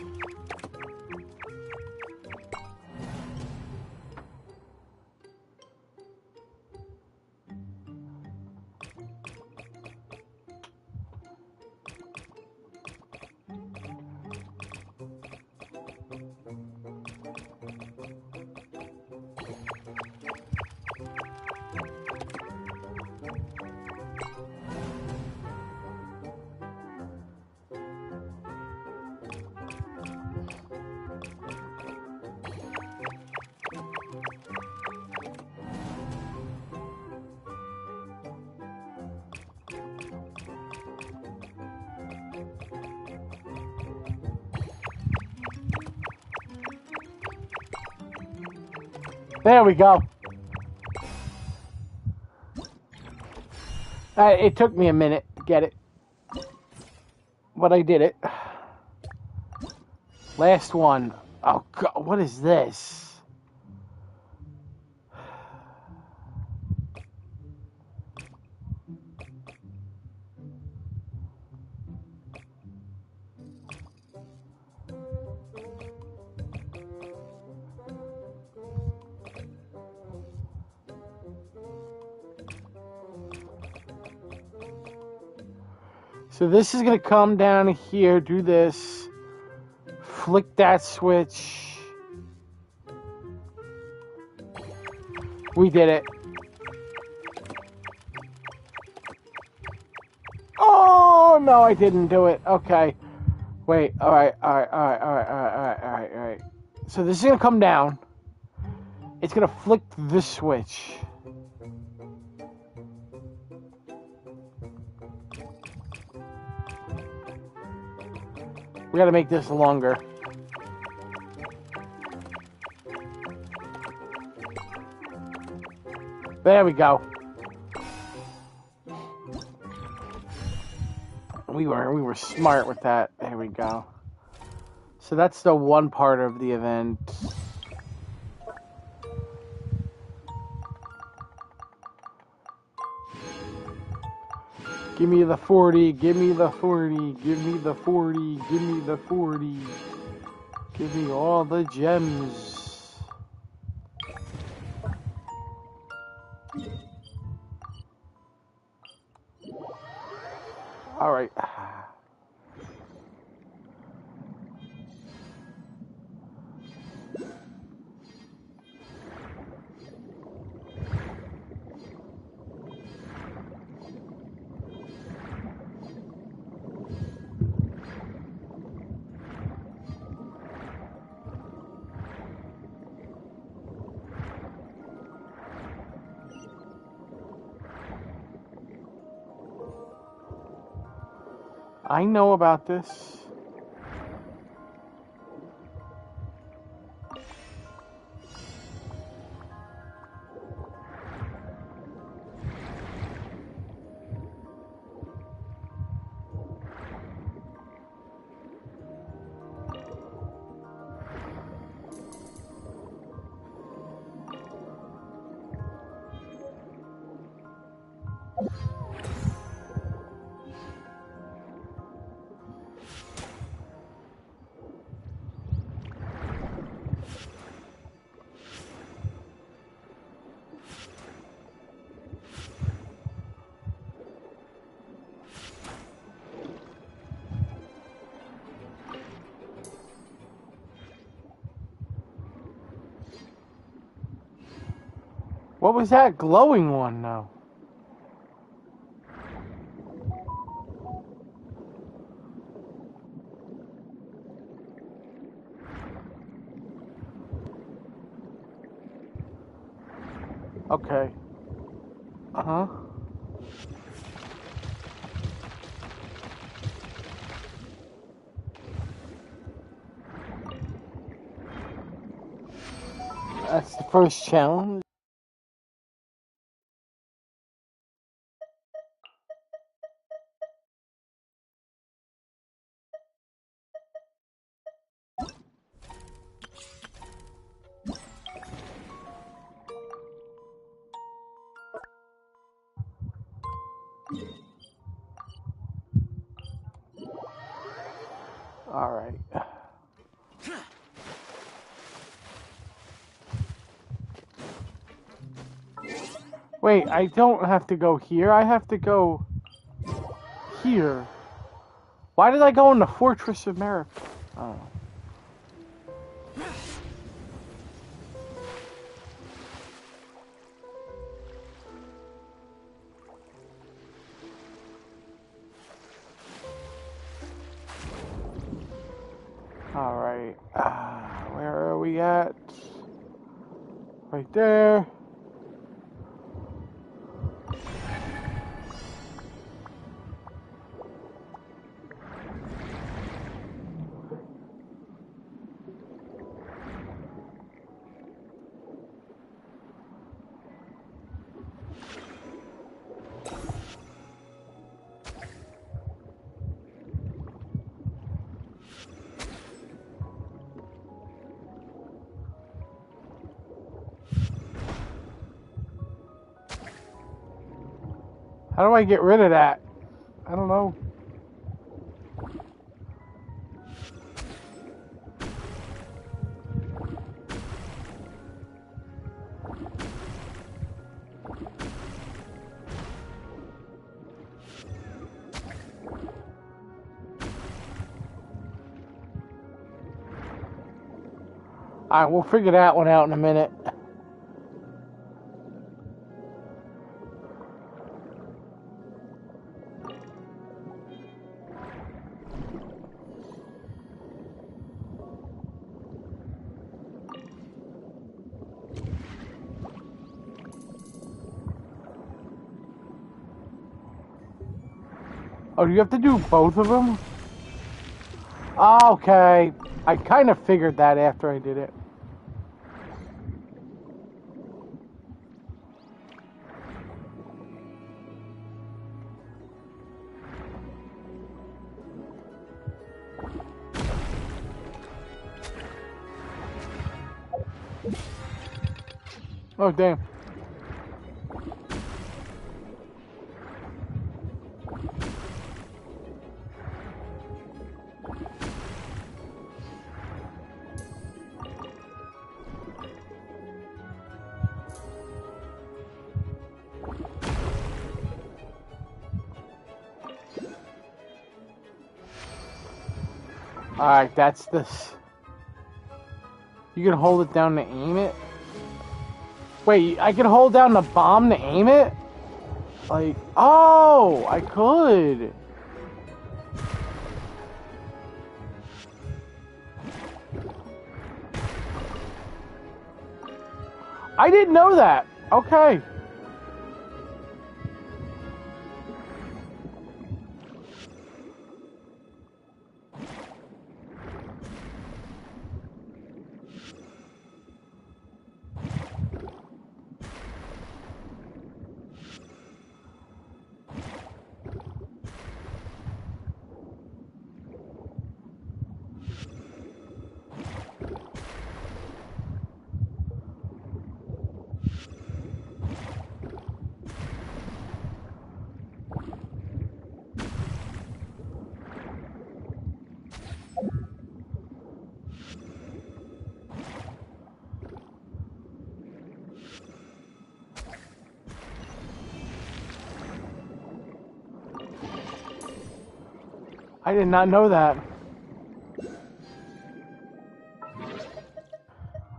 There we go. It took me a minute to get it. But I did it. Last one. Oh, God, what is this? So this is going to come down here, do this, flick that switch. We did it. Oh, no, I didn't do it. Okay. Wait, all right. So this is going to come down. It's going to flick this switch. We gotta make this longer. There we go. We were smart with that. There we go. So that's the one part of the event. Give me the 40, give me the 40, give me the 40, give me the 40. Give me all the gems. All right. I know about this. What was that glowing one, though? Okay. Uh-huh. That's the first challenge. All right. Wait, I don't have to go here. I have to go here. Why did I go in the Fortress of America? Oh. All right. Where are we at? Right there. How do I get rid of that? I don't know. Alright, we'll figure that one out in a minute. Oh, do you have to do both of them? Okay. I kind of figured that after I did it. Oh, damn. Alright, that's this. You can hold it down to aim it? Wait, I can hold down the bomb to aim it? Like, oh, I could. I didn't know that. Okay. I did not know that.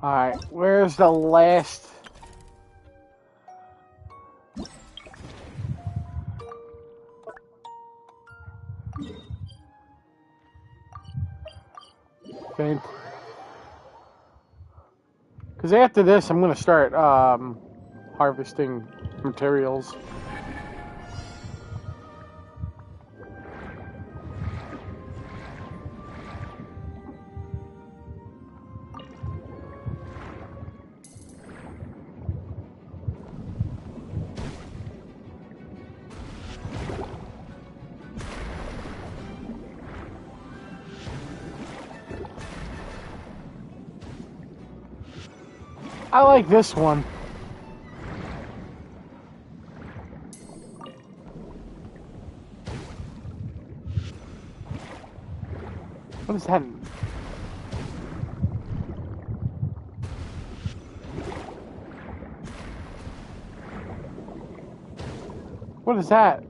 Alright, where's the last... Because after this, I'm going to start harvesting materials. I like this one. What is that? What is that?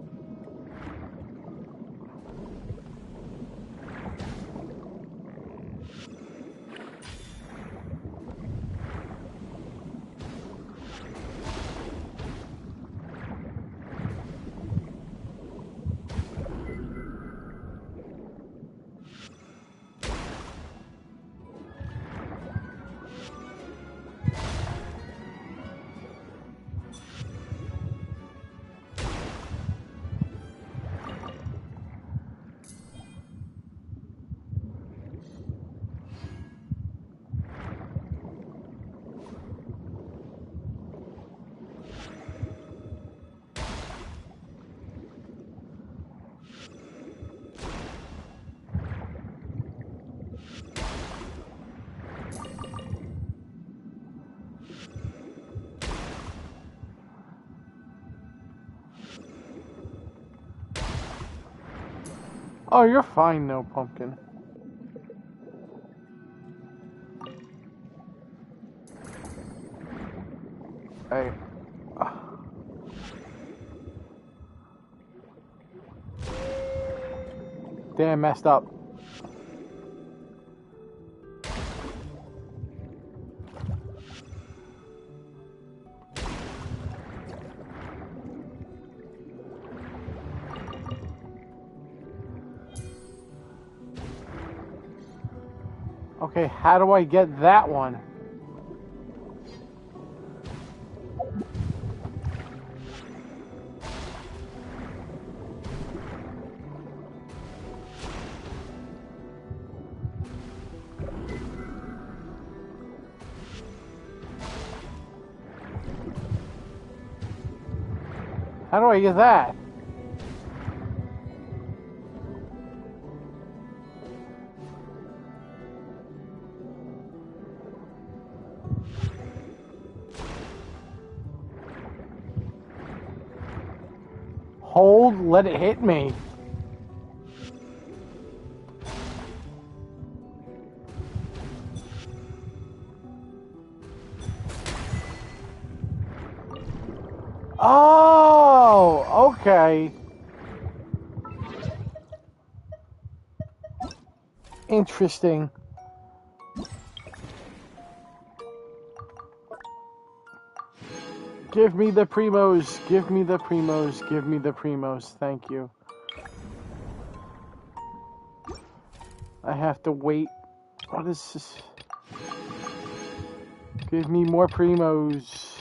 Oh, you're fine, no pumpkin. Hey. Damn, messed up. Okay, how do I get that one? How do I get that? Hold, let it hit me. Oh, okay. Interesting. Give me the primos, give me the primos, give me the primos, thank you. I have to wait. What is this? Give me more primos.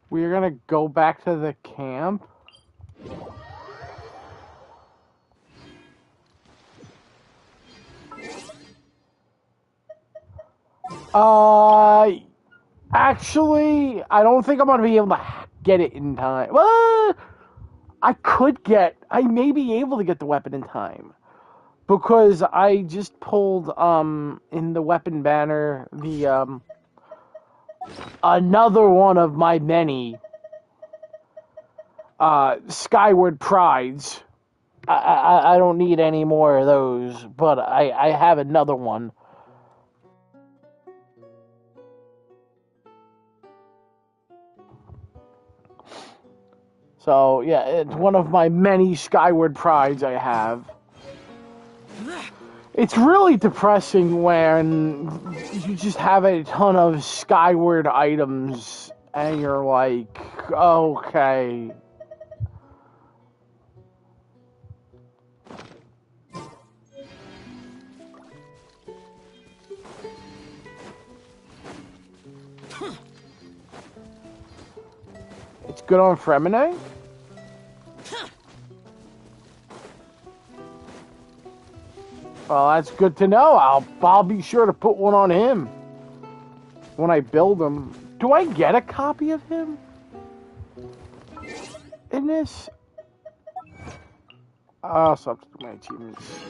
We're gonna go back to the camp. Actually, I don't think I'm gonna be able to get it in time. Well, I may be able to get the weapon in time. Because I just pulled, in the weapon banner, the, another one of my many, Skyward Prides. I don't need any more of those, but I have another one. So, yeah, it's one of my many Skyward Prides I have. It's really depressing when you just have a ton of Skyward items and you're like, Okay. It's good on Fremine? Well, that's good to know. I'll be sure to put one on him when I build him. Do I get a copy of him in this? Oh, so I have to do my achievements.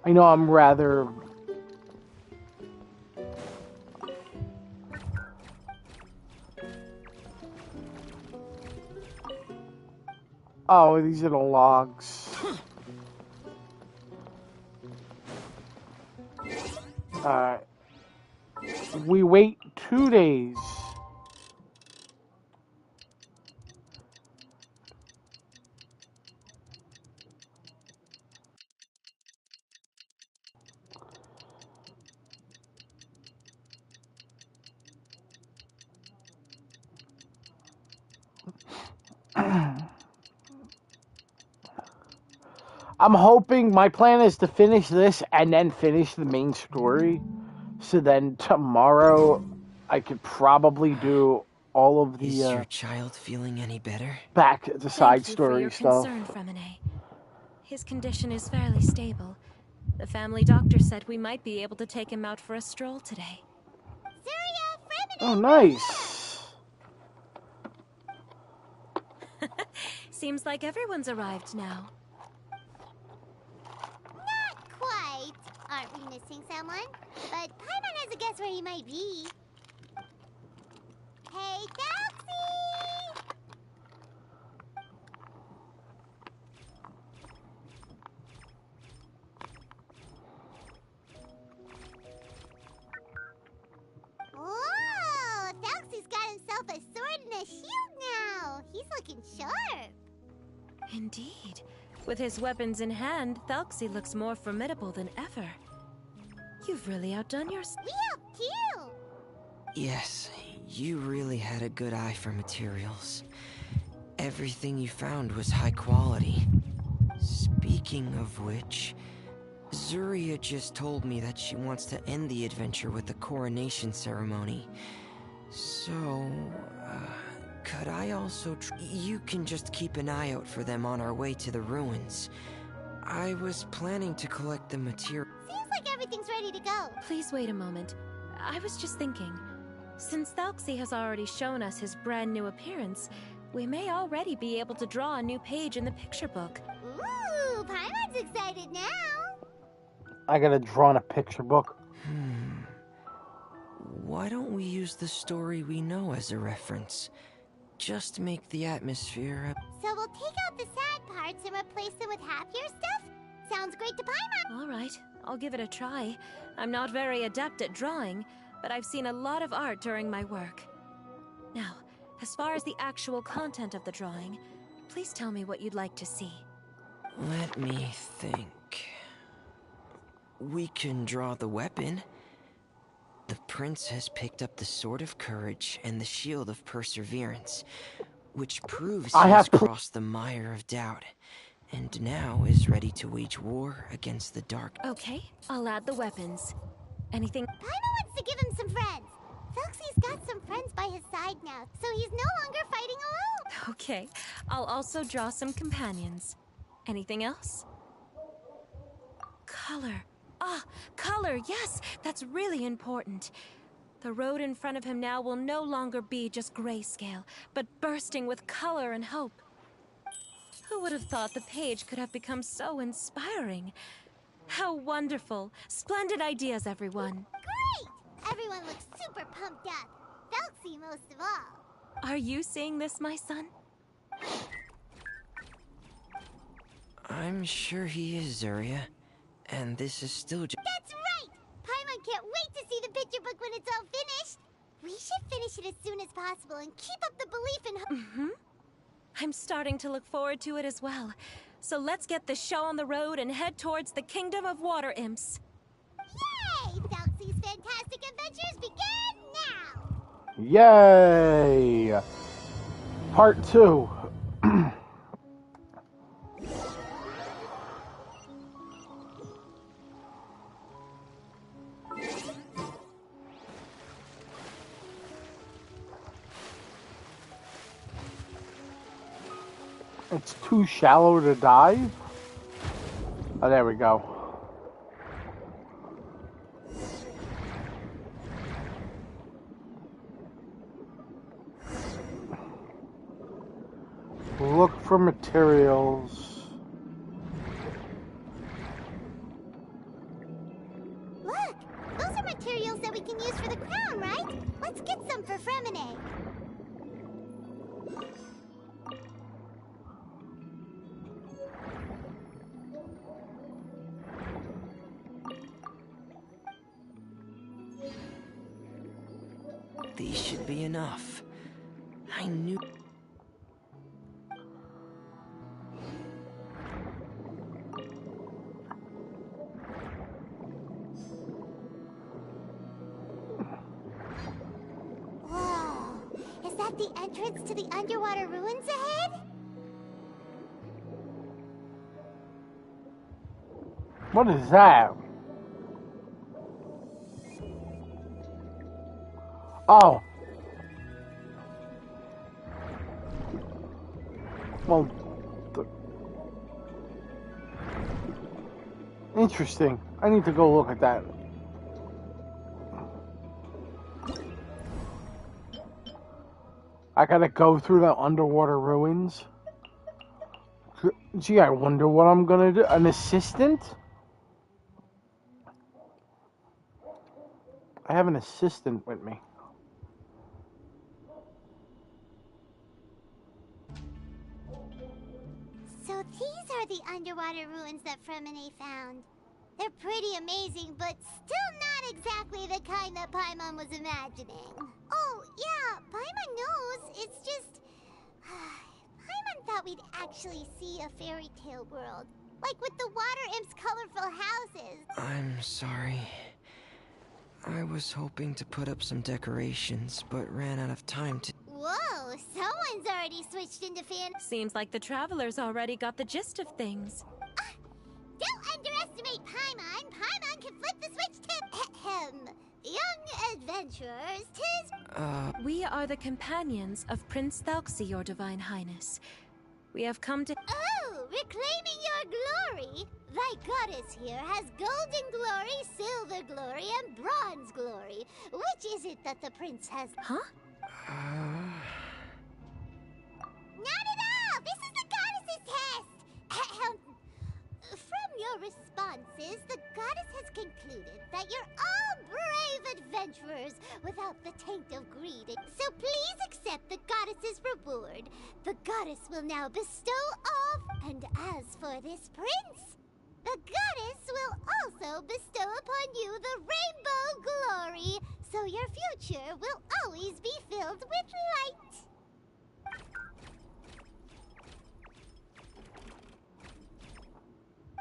I know I'm rather... Oh, these are the logs. Alright. We wait 2 days. I'm hoping, my plan is to finish this and then finish the main story. So then tomorrow I could probably do all of the Is your child feeling any better? back the side story stuff. Thank you for your concern, Fremine. His condition is fairly stable. The family doctor said we might be able to take him out for a stroll today. Oh, nice. Seems like everyone's arrived now. Not quite. Aren't we missing someone? But Paimon has a guess where he might be. Hey, Thelxie! Whoa! Thelxie's got himself a sword and a shield now. He's looking sharp. Indeed. With his weapons in hand, Thelxie looks more formidable than ever. You've really outdone yourself. We helped you. Yes, you really had a good eye for materials. Everything you found was high quality. Speaking of which, Zuria just told me that she wants to end the adventure with the coronation ceremony. So, could I also you can just keep an eye out for them on our way to the ruins. I was planning to collect the material. Seems like everything's ready to go. Please wait a moment. I was just thinking, since Thelxie has already shown us his brand new appearance, we may already be able to draw a new page in the picture book. Ooh, Paimon's excited now. I gotta draw in a picture book. Why don't we use the story we know as a reference? Just make the atmosphere So we'll take out the sad parts and replace them with happier stuff? Sounds great to Paimon. All right, I'll give it a try. I'm not very adept at drawing, but I've seen a lot of art during my work. Now, as far as the actual content of the drawing, please tell me what you'd like to see. Let me think. We can draw the weapon. The prince has picked up the Sword of Courage and the Shield of Perseverance, which proves he has crossed the mire of doubt, and now is ready to wage war against the dark. Okay, I'll add the weapons. Anything? Paimon wants to give him some friends. Thelxie's got some friends by his side now, so he's no longer fighting alone. Okay, I'll also draw some companions. Anything else? Color. Ah, color, yes, that's really important. The road in front of him now will no longer be just grayscale, but bursting with color and hope. Who would have thought the page could have become so inspiring? How wonderful! Splendid ideas, everyone. Great! Everyone looks super pumped up. Thelxie most of all. Are you seeing this, my son? I'm sure he is, Zuria. And this is still just... That's right! Paimon can't wait to see the picture book when it's all finished. We should finish it as soon as possible and keep up the belief in... I'm starting to look forward to it as well. So let's get the show on the road and head towards the Kingdom of Water Imps. Yay! Thelxie's Fantastic Adventures begin now! Yay! Part 2. It's too shallow to dive? Oh, there we go. Look for materials. Look! Those are materials that we can use for the crown, right? Let's get some for Fremine. These should be enough. I knew... Whoa! Is that the entrance to the underwater ruins ahead? What is that? Oh. Well, interesting. I need to go look at that. I gotta go through the underwater ruins. Gee, I wonder what I'm gonna do. An assistant? I have an assistant with me. So these are the underwater ruins that Fremine found. They're pretty amazing, but still not exactly the kind that Paimon was imagining. Oh, yeah, Paimon knows. It's just... Paimon thought we'd actually see a fairy tale world. Like with the water imps' colorful houses. I'm sorry. I was hoping to put up some decorations, but ran out of time to... Whoa, someone's already switched into fan... Seems like the travelers already got the gist of things. Don't underestimate Paimon. Paimon can flip the switch to... young adventurers, 'tis... We are the companions of Prince Thelxie, your Divine Highness. We have come to... Oh, reclaiming your glory! Thy goddess here has golden glory, silver glory, and bronze glory. Which is it that the prince has... Huh? Not at all! This is the goddess's test! From your responses, the goddess has concluded that you're all brave adventurers without the taint of greed. So please accept the goddess's reward. The goddess will now bestow off, and as for this prince, the goddess will also bestow upon you the rainbow glory, so your future will always be filled with light.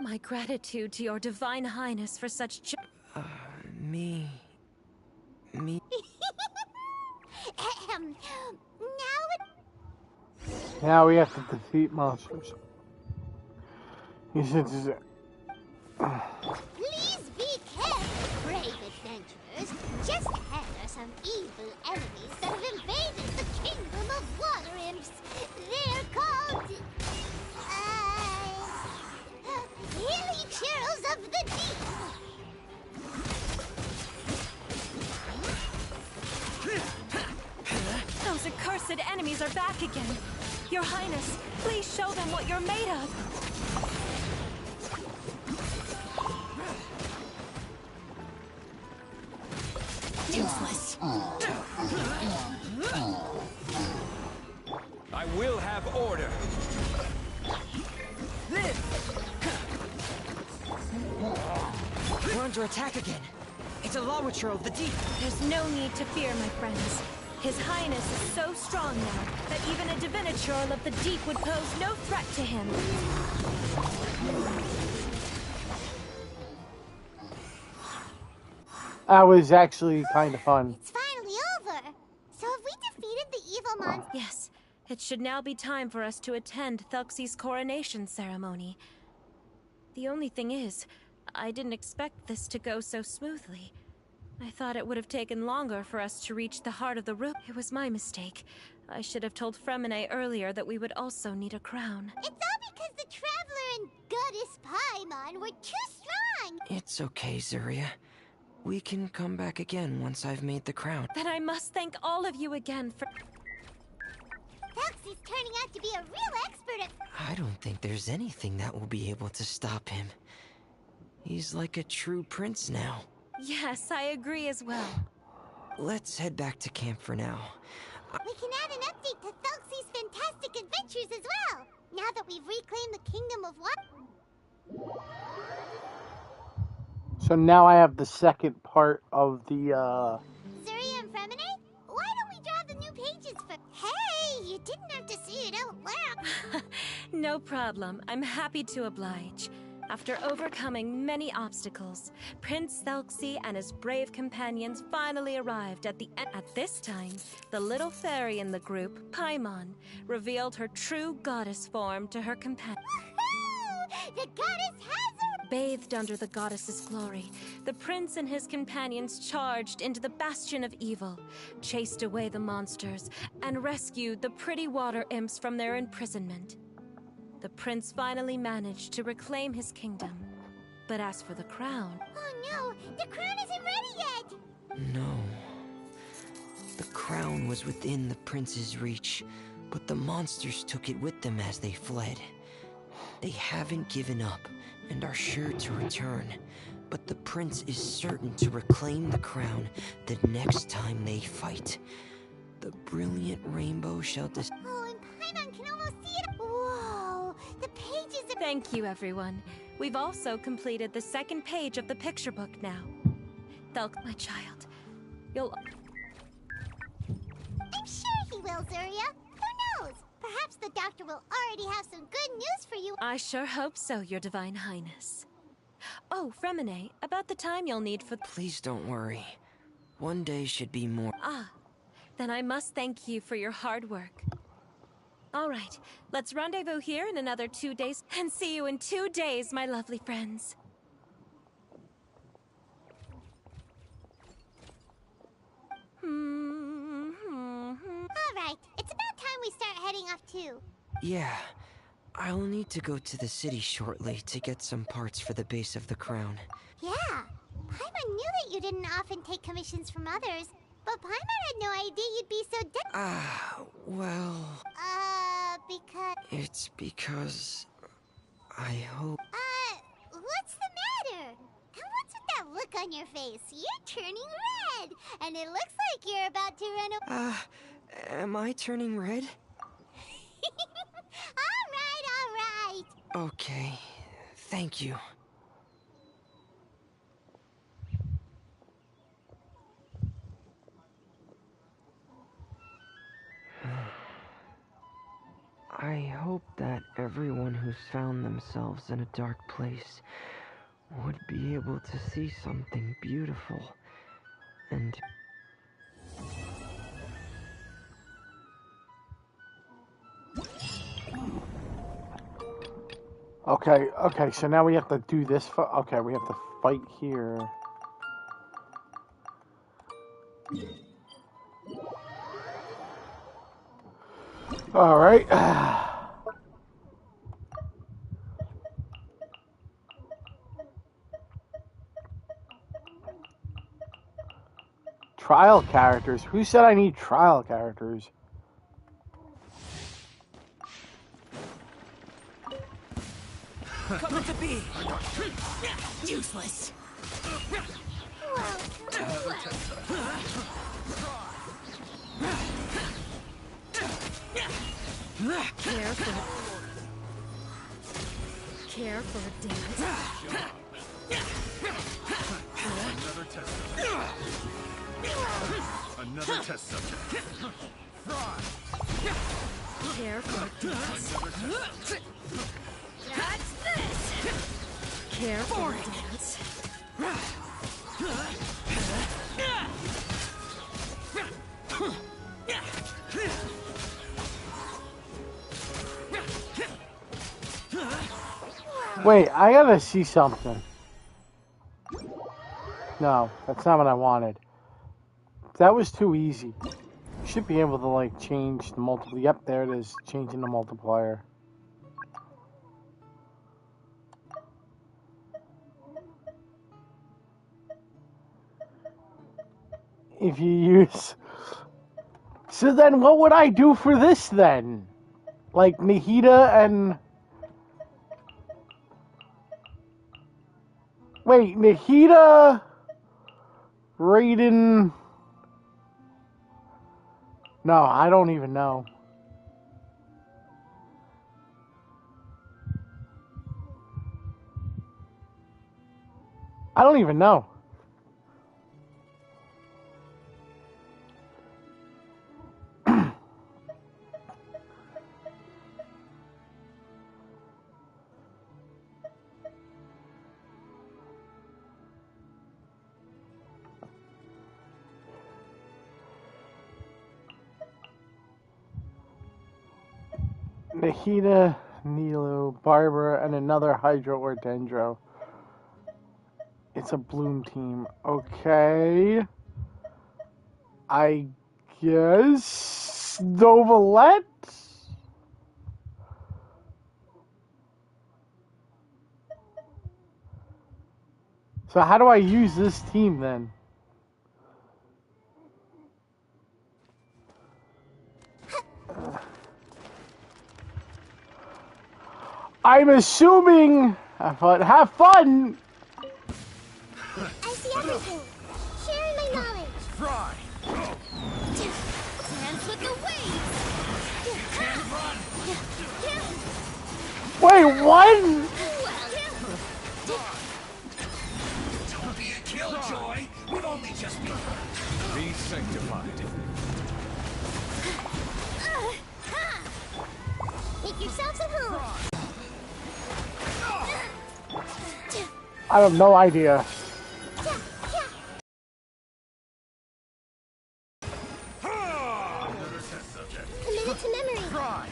My gratitude to your Divine Highness for such Me... Now we have to defeat monsters. He says... Please be careful, brave adventurers. Just ahead are some evil enemies that have invaded the kingdom of water imps. They're called... Hilly Churls of the Deep. Those accursed enemies are back again. Your Highness, please show them what you're made of. Useless. I will have order. We're under attack again. It's a Lawitcher of the Deep. There's no need to fear, my friends. His Highness is so strong now that even a diviniture of the deep would pose no threat to him. That was actually kind of fun. It's finally over. So have we defeated the evil monster? Yes, it should now be time for us to attend Thelxie's coronation ceremony. The only thing is, I didn't expect this to go so smoothly. I thought it would have taken longer for us to reach the heart of the room. It was my mistake. I should have told Fremine earlier that we would also need a crown. It's all because the Traveler and Goddess Paimon were too strong! It's okay, Zuria. We can come back again once I've made the crown. Then I must thank all of you again for... Thelxie's turning out to be a real expert at... I don't think there's anything that will be able to stop him. He's like a true prince now. Yes, I agree as well. Let's head back to camp for now. We can add an update to Thelxie's fantastic adventures as well! Now that we've reclaimed the Kingdom of Water... So now I have the second part of the, Zuria and Fremine? Why don't we draw the new pages for... Hey, you didn't have to see it out loud! No problem. I'm happy to oblige. After overcoming many obstacles, Prince Thelxie and his brave companions finally arrived at the end. At this time, the little fairy in the group, Paimon, revealed her true goddess form to her companion. Woohoo! The goddess has her... Bathed under the goddess's glory, the prince and his companions charged into the bastion of evil, chased away the monsters, and rescued the pretty water imps from their imprisonment. The prince finally managed to reclaim his kingdom. But as for the crown... Oh no! The crown isn't ready yet! No. The crown was within the prince's reach, but the monsters took it with them as they fled. They haven't given up, and are sure to return. But the prince is certain to reclaim the crown the next time they fight. The brilliant rainbow shall Oh, and Paimon can almost see it! Whoa! The pages are... Thank you, everyone. We've also completed the second page of the picture book now. Thelx, my child, you'll... I'm sure he will, Zuria. Who knows? Perhaps the doctor will already have some good news for you. I sure hope so, Your Divine Highness. Oh, Fremine, about the time you'll need for... Please don't worry. One day should be more... Ah, then I must thank you for your hard work. All right, let's rendezvous here in another 2 days, and see you in 2 days, my lovely friends. Alright, it's about time we start heading off too. Yeah. I'll need to go to the city shortly to get some parts for the base of the crown. Yeah, Paimon knew that you didn't often take commissions from others, but Paimon had no idea you'd be so Well... because... It's because... I hope... what's the matter? And what's with that look on your face? You're turning red, and it looks like you're about to run away. Am I turning red? Alright. Okay. Thank you. I hope that everyone who's found themselves in a dark place would be able to see something beautiful and... Okay, so now we have to do this. Okay, we have to fight here. Alright. Trial characters? Who said I need trial characters? Come to be! Useless! Care for a dance? Another test. Another test subject. Careful. That's this. Careful, dance. Wait, I gotta see something. No, that's not what I wanted. That was too easy. You should be able to, like, change the multiple. Yep, there it is. Changing the multiplier. If you use... So then what would I do for this, then? Like, Nahida and... Wait, Nahida... Raiden... No, I don't even know. I don't even know. Nahida, Nilo, Barbara, and another Hydro or Dendro. It's a Bloom team. Okay. I guess... Novelette? So how do I use this team then? I'm assuming... Have fun. Have fun! I see everything. Sharing my knowledge. Fry. Dance with the waves. Wait, what? Don't be a killjoy. We've only just begun. Be sanctified. Make yourselves at home. I have no idea. Another test subject. Committed to memory. Fry.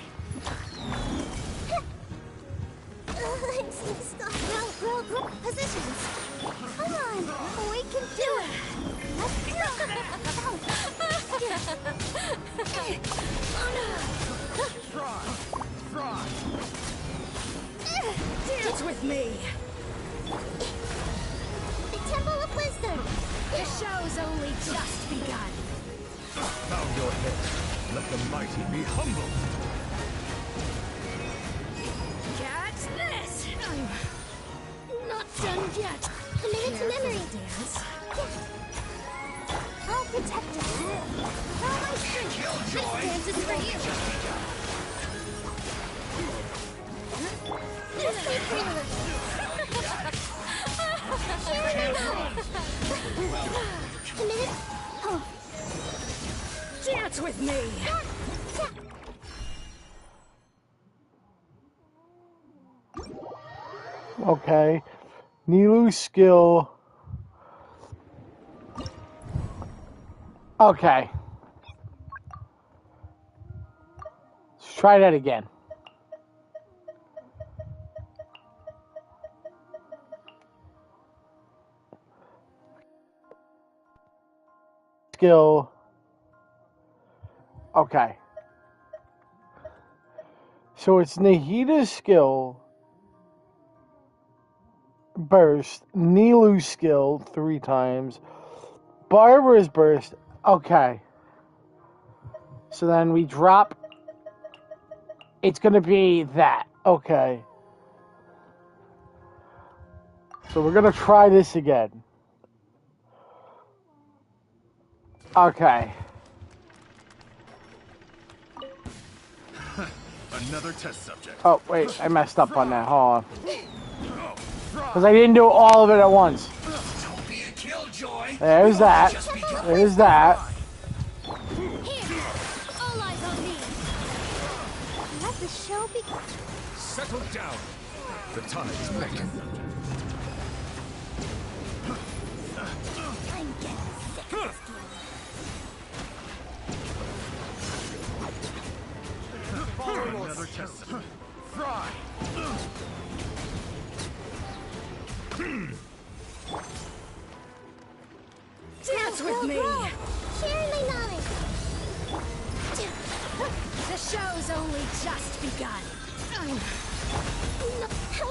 I'm so stuck. Grow. Positions. Come on. We can do it. Let's go. Fry. Dance with me. The Temple of Wisdom. The show's only just begun. Bow your head. Let the mighty be humble. Catch this. I'm not done yet. Committed to memory. Dance. I'll protect us. All my strength. This dance is for you. Just wait for you. Sharing my knowledge. Committed. Oh. Dance with me. Okay. Nilu's skill. Okay. Let's try that again. Skill. Okay. So it's Nahida's skill. Burst. Nilu's skill 3 times. Barbara's burst. Okay. So then we drop. It's going to be that. Okay. So we're going to try this again. Okay. Another test subject. Oh, wait. I messed up on that. Hold on. Because I didn't do all of it at once. Don't be a killjoy. There's that. There's that. Settle down. The tides beckon. I'm getting sick of this game. Another test. Fry. Dance with me! Sharing my knowledge. The show's only just begun.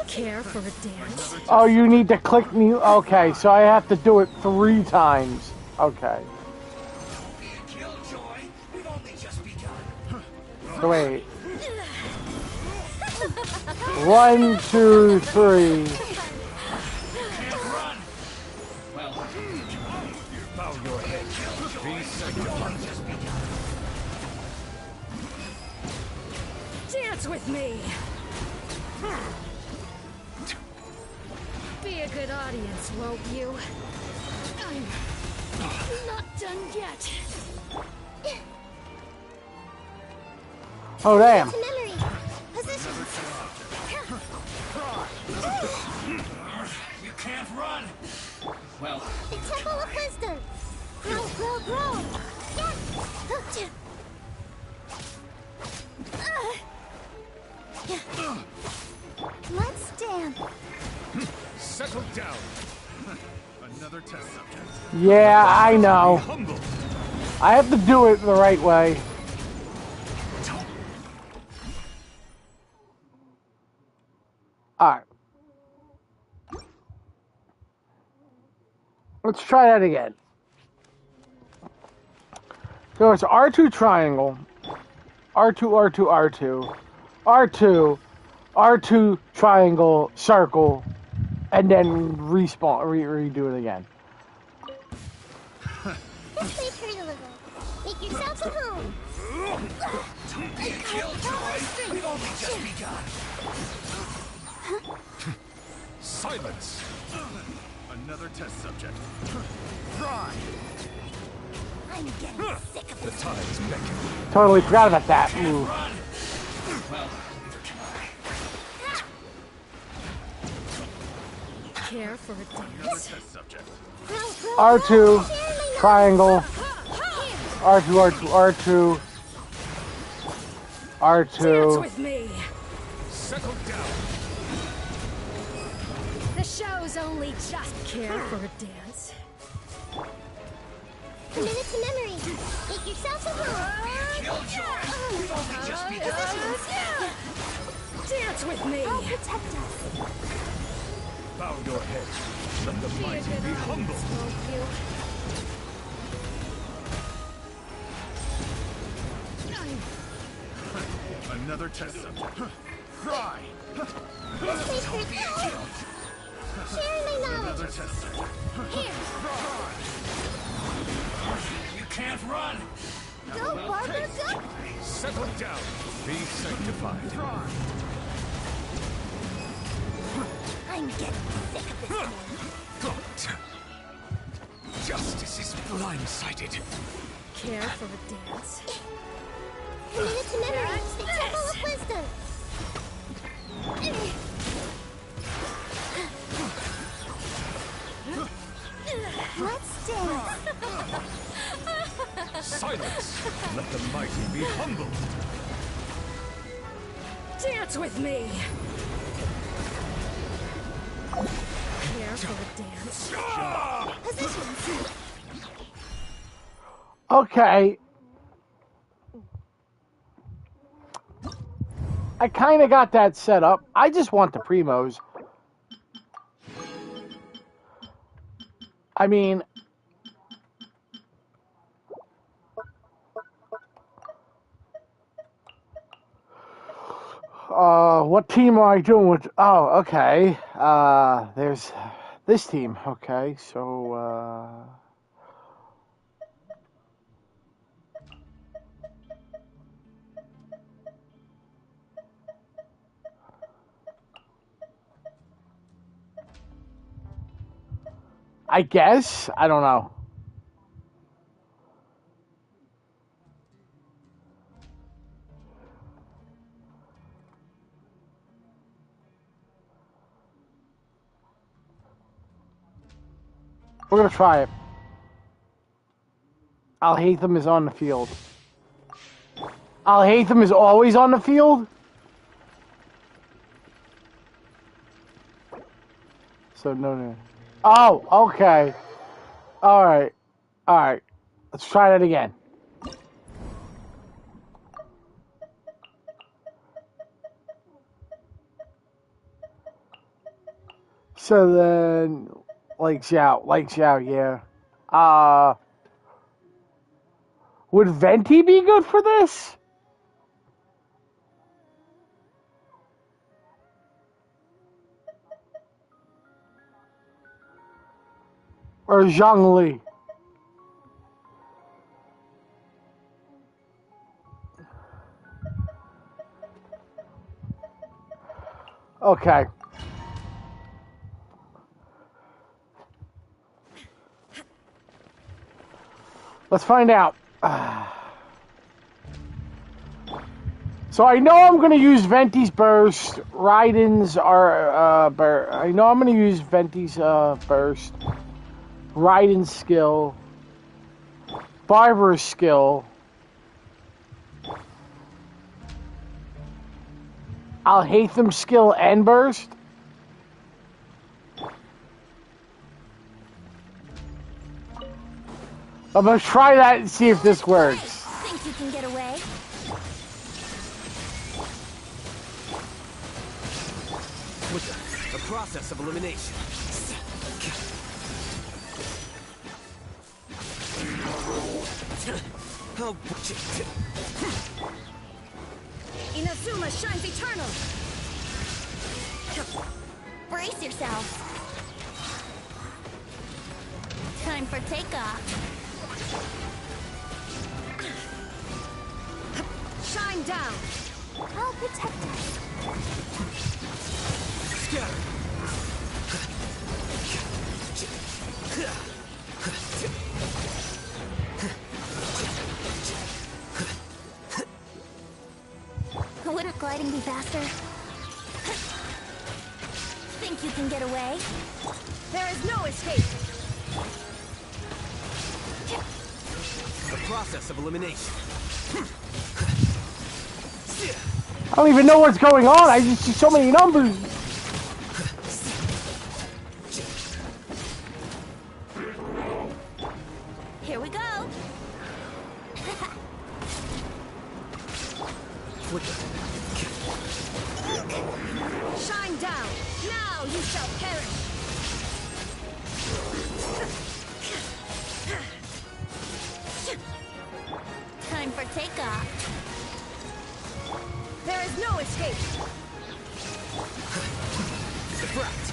Care for a dance? Oh, you need to click mute. Okay, so I have to do it 3 times. Okay. Don't be a killjoy. We've only just begun. So wait. 1, 2, 3. Run. Well, bow your head. Be sanctified. Dance with me! Be a good audience, won't you? I'm not done yet. Oh, damn. To memory. Position. You can't run. Well, The Temple of Wisdom. Grow, grow, grow. Yes. Let's dance. settle down. Another test subject. Yeah, I know. Humble. I have to do it the right way. Alright. Let's try that again. So it's R2 triangle, R2, R2, R2, R2, R2 triangle, circle, and then respawn, redo it again. Let's play turn a little. Make yourself at home. Don't be a killjoy. We've only just begun. Silence. Another test subject. Fry. I'm getting sick of The this. tides beckon. Totally forgot about that move. Run. Well, neither can I. Care for a Another dance? test subject. Grow, grow, R2, grow. Share my triangle, knowledge. R2, R2, R2, Dance R2. with me! Settle down. The show's only just care for a dance. A minute to memory. Make yourself at home. Killjoy. We've only just begun. Dance with me! I'll protect us. Bow your head. Let the Be a mighty good be audience, humble. won't you? Another test subject. Fry. Let's play turn. Sharing my knowledge. Another test subject. Here. You can't run. Go, Barbara, go. Settle down. Be sanctified. I'm getting sick of this game. God. Justice is blindsided. Care for a dance? A minute to memory. The Temple of Wisdom. Let's dance. Silence. Let the mighty be humble. Dance with me! Care for a dance? Positions. Okay. I kind of got that set up. I just want the primos. I mean, what team am I doing with? Oh, okay. There's this team. Okay, so, I guess. I don't know. We're gonna try it. Al-Haytham is on the field. Al-Haytham is always on the field? So, no. Oh, okay. Alright. Alright. Let's try that again. So then, Lake Xiao, yeah. Would Venti be good for this? Or Zhongli? Okay. Let's find out. So I know I'm going to use Venti's Burst. Raiden's are, I know I'm going to use Venti's, Burst. Raiden's skill. Barber's skill. Al-Haytham's skill and Burst. I'm going to try that and see if this works. Think you can get away? With the process of elimination. Oh, Inazuma shines eternal. Brace yourself. Time for takeoff. Shine down. I'll protect us. scatter. Wouldn't gliding be faster? Think you can get away? There is no escape. The process of elimination. I don't even know what's going on. I just see so many numbers. Here we go. Shine down. Now you shall perish. Time for takeoff. There is no escape. Subtract.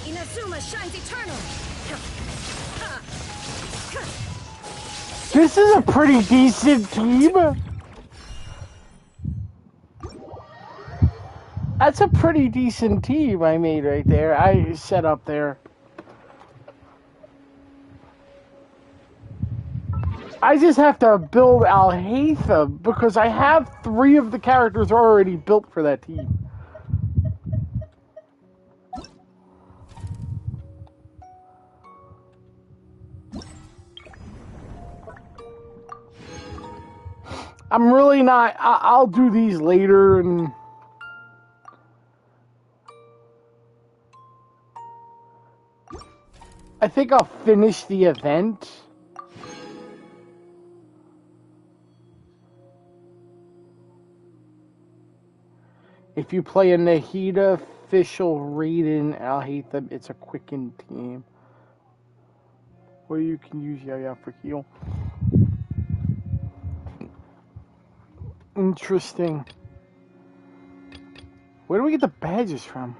Inazuma shines eternal. This is a pretty decent team. That's a pretty decent team I made right there. I set up there. I just have to build Al-Haytham because I have 3 of the characters already built for that team. I'm really not. I'll do these later and. I think I'll finish the event. If you play a Nahida official Raiden Al-Haytham, it's a quickened team. Or you can use Yaya for heal. Interesting. Where do we get the badges from?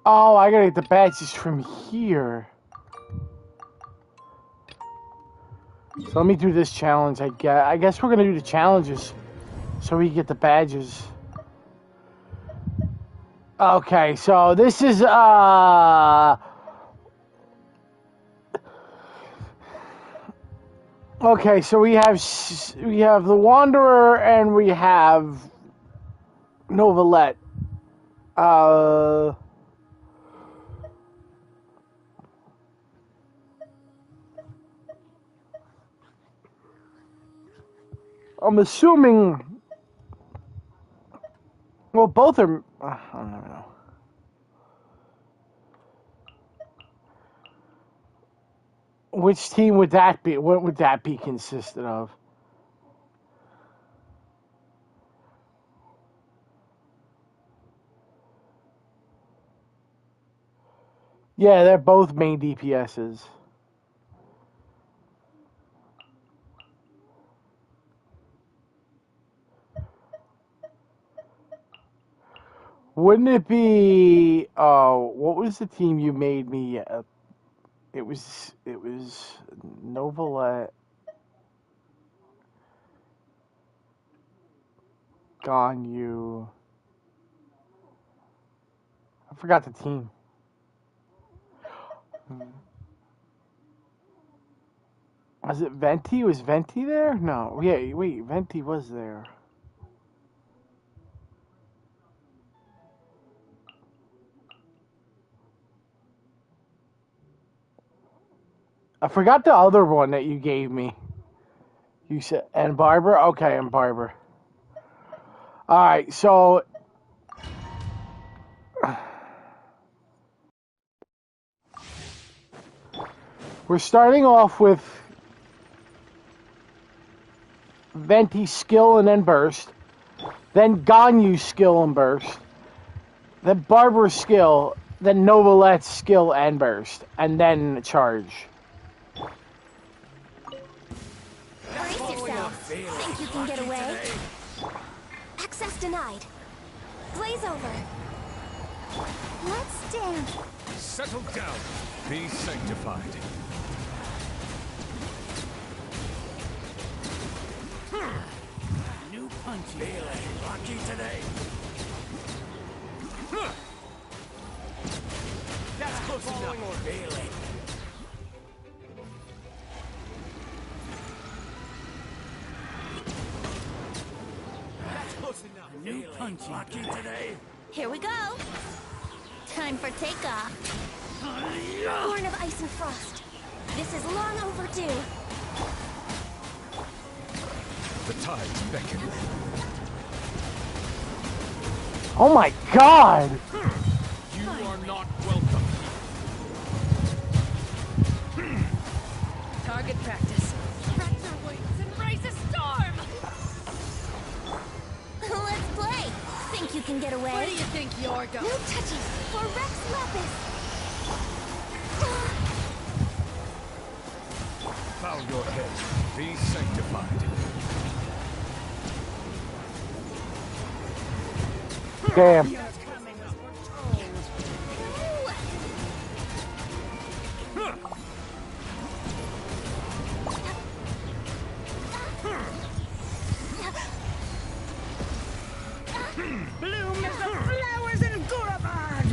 Oh, I gotta get the badges from here. So let me do this challenge. I guess we're gonna do the challenges. So we get the badges. Okay, so this is okay, so we have the Wanderer and we have Novelette. I'm assuming. Well, both are. I don't know. Which team would that be? What would that be consisted of? Yeah, they're both main DPSs. Wouldn't it be? What was the team you made me? It was Novelette, Ganyu. I forgot the team. Was it Venti? Was Venti there? No. Yeah, wait, Venti was there. I forgot the other one that you gave me. You said, and Barber? Okay, and Barber. Alright, so. We're starting off with Venti skill and then burst. Then Ganyu skill and burst. Then Barber skill. Then Novelette's skill and burst. And then charge. Brace yourself. Think you can get away? Access denied. Blaze over. Let's dance. Settle down. Be sanctified. New punchy. Feeling lucky today. That's close enough. Feeling. That's close enough. New punchy. Lucky today. Here we go. Time for takeoff. Born of ice and frost. This is long overdue. The tides beckon. Oh my god! You are not welcome. Target practice. Spread your wings and raise a storm. Let's play. Think you can get away? Where do you think you're going? No touches for Rex Lapis. Bow your head. Be sanctified. Damn. Bloom as the flowers in Guravad.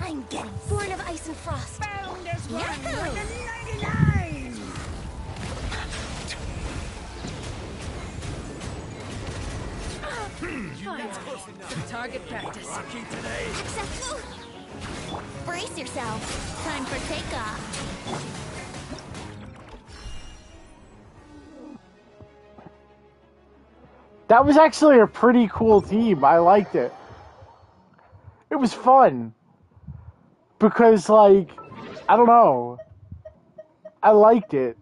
I'm getting born of ice and frost. Found as one with the 99. Target practice. Lucky today. Access. Brace yourself. Time for takeoff. That was actually a pretty cool team. I liked it. It was fun. Because, like, I don't know. I liked it.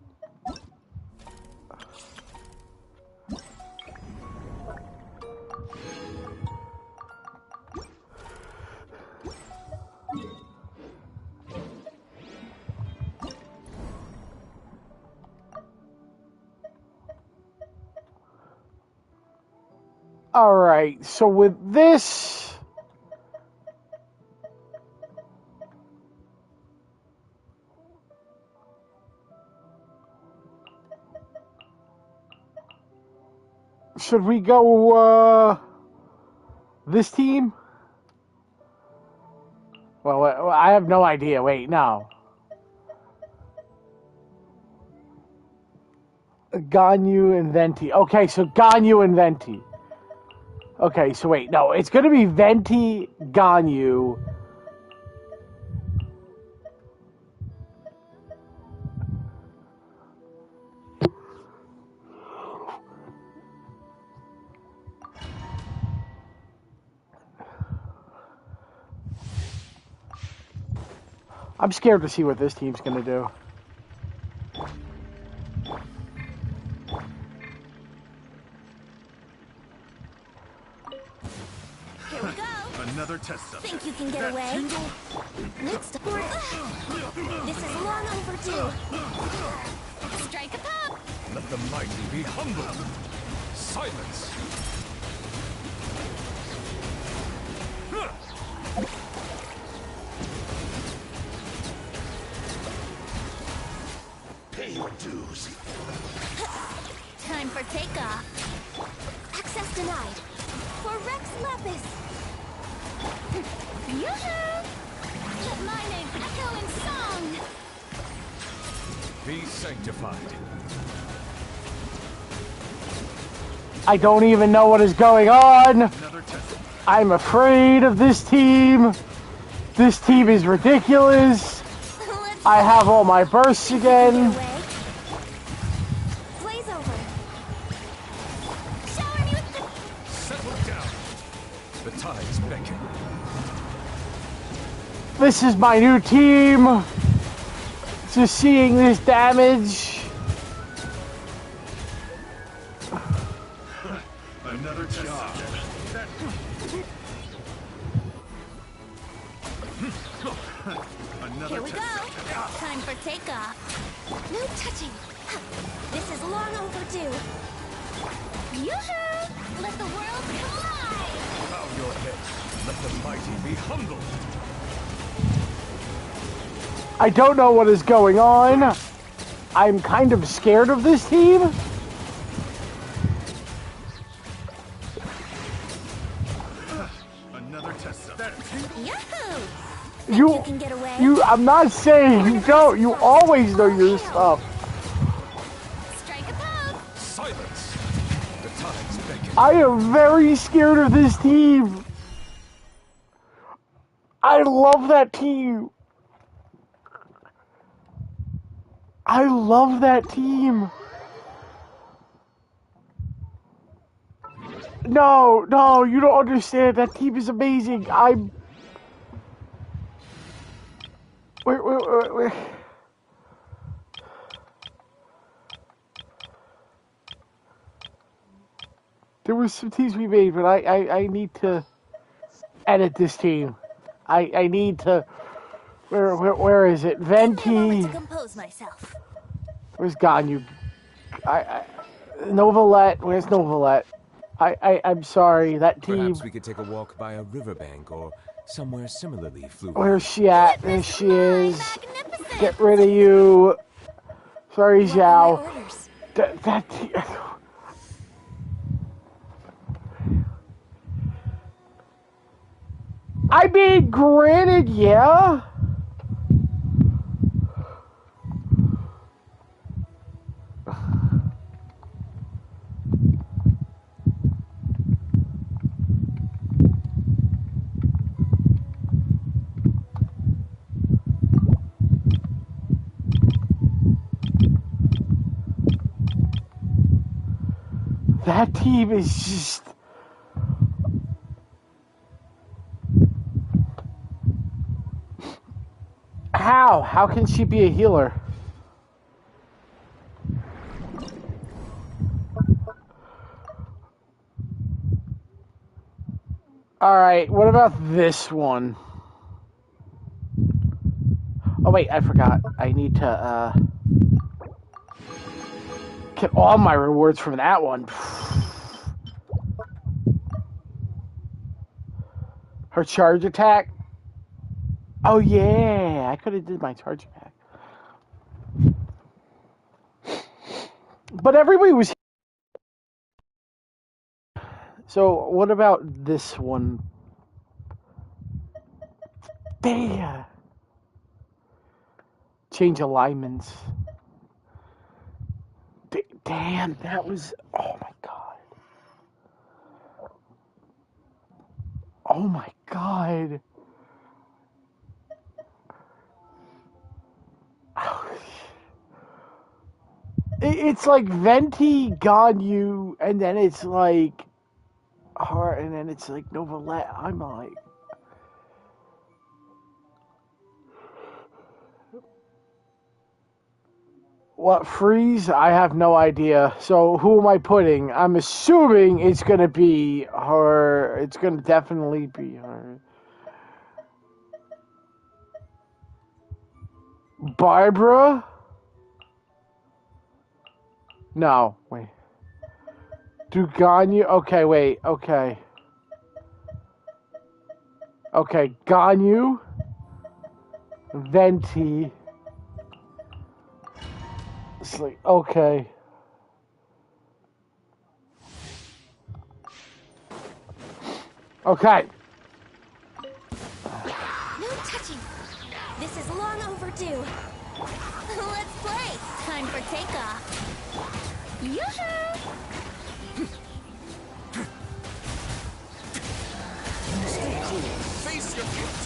Alright, so with this... Should we go, this team? Well, I have no idea. Wait, no. Ganyu and Venti. Okay, so Ganyu and Venti. Okay, so wait, no, it's gonna be Venti, Ganyu. I'm scared to see what this team's gonna do. Here we go. Another test subject. Think you can get away? Next aboard. This is long overdue. Strike a pop. Let the mighty be humbled. Silence. Pay your dues. Time for takeoff. Access denied. For Rex Lapis. Yoo-hoo! Let my name echo in song. Be sanctified. I don't even know what is going on. Another test. I'm afraid of this team. This team is ridiculous. I have all my bursts again. Blaze over. Shower me with the... Settle down. The tides beckon. This is my new team. Just seeing this damage. Another test. Another Here we go. Time for takeoff. No touching. This is long overdue. Yoo-hoo! Let the world collide! Bow your head. Let the mighty be humbled. I don't know what is going on. I'm kind of scared of this team. Another test subject. Yahoo! You can get away? I'm not saying you don't. You always know your stuff. Strike a pose! Silence. The tides beckon. I am very scared of this team. I love that team. I love that team. No, you don't understand. That team is amazing. Wait. There were some teams we made, but I need to edit this team. I need to. Where is it? Venti. To compose myself. Where's Ganyu? Novalet. Where's Novalet? I'm sorry. That team. Perhaps we could take a walk by a riverbank or somewhere similarly fluid. Where's she at? There she is. Get rid of you. Sorry, Zhao. That team. I mean, granted, yeah. That team is just... How? How can she be a healer? Alright, what about this one? Oh wait, I forgot. I need to, get all my rewards from that one. Her charge attack? Oh yeah, I could have did my charge attack. But everybody was So, what about this one? Damn. Change alignments. Damn, that was... Oh, my God. Oh, my God. It's like Venti, Ganyu, and then it's like... Heart, and then it's like Novalet. I'm like... What, Freeze? I have no idea. So, who am I putting? I'm assuming it's gonna be her. It's gonna definitely be her. Barbara? No, wait. Ganyu? Okay, wait, okay. Okay, Ganyu. Venti. It's like, okay. Okay. No touching. This is long overdue. Let's play. Time for takeoff. Yoo-hoo! Stay cool. Face your guilt.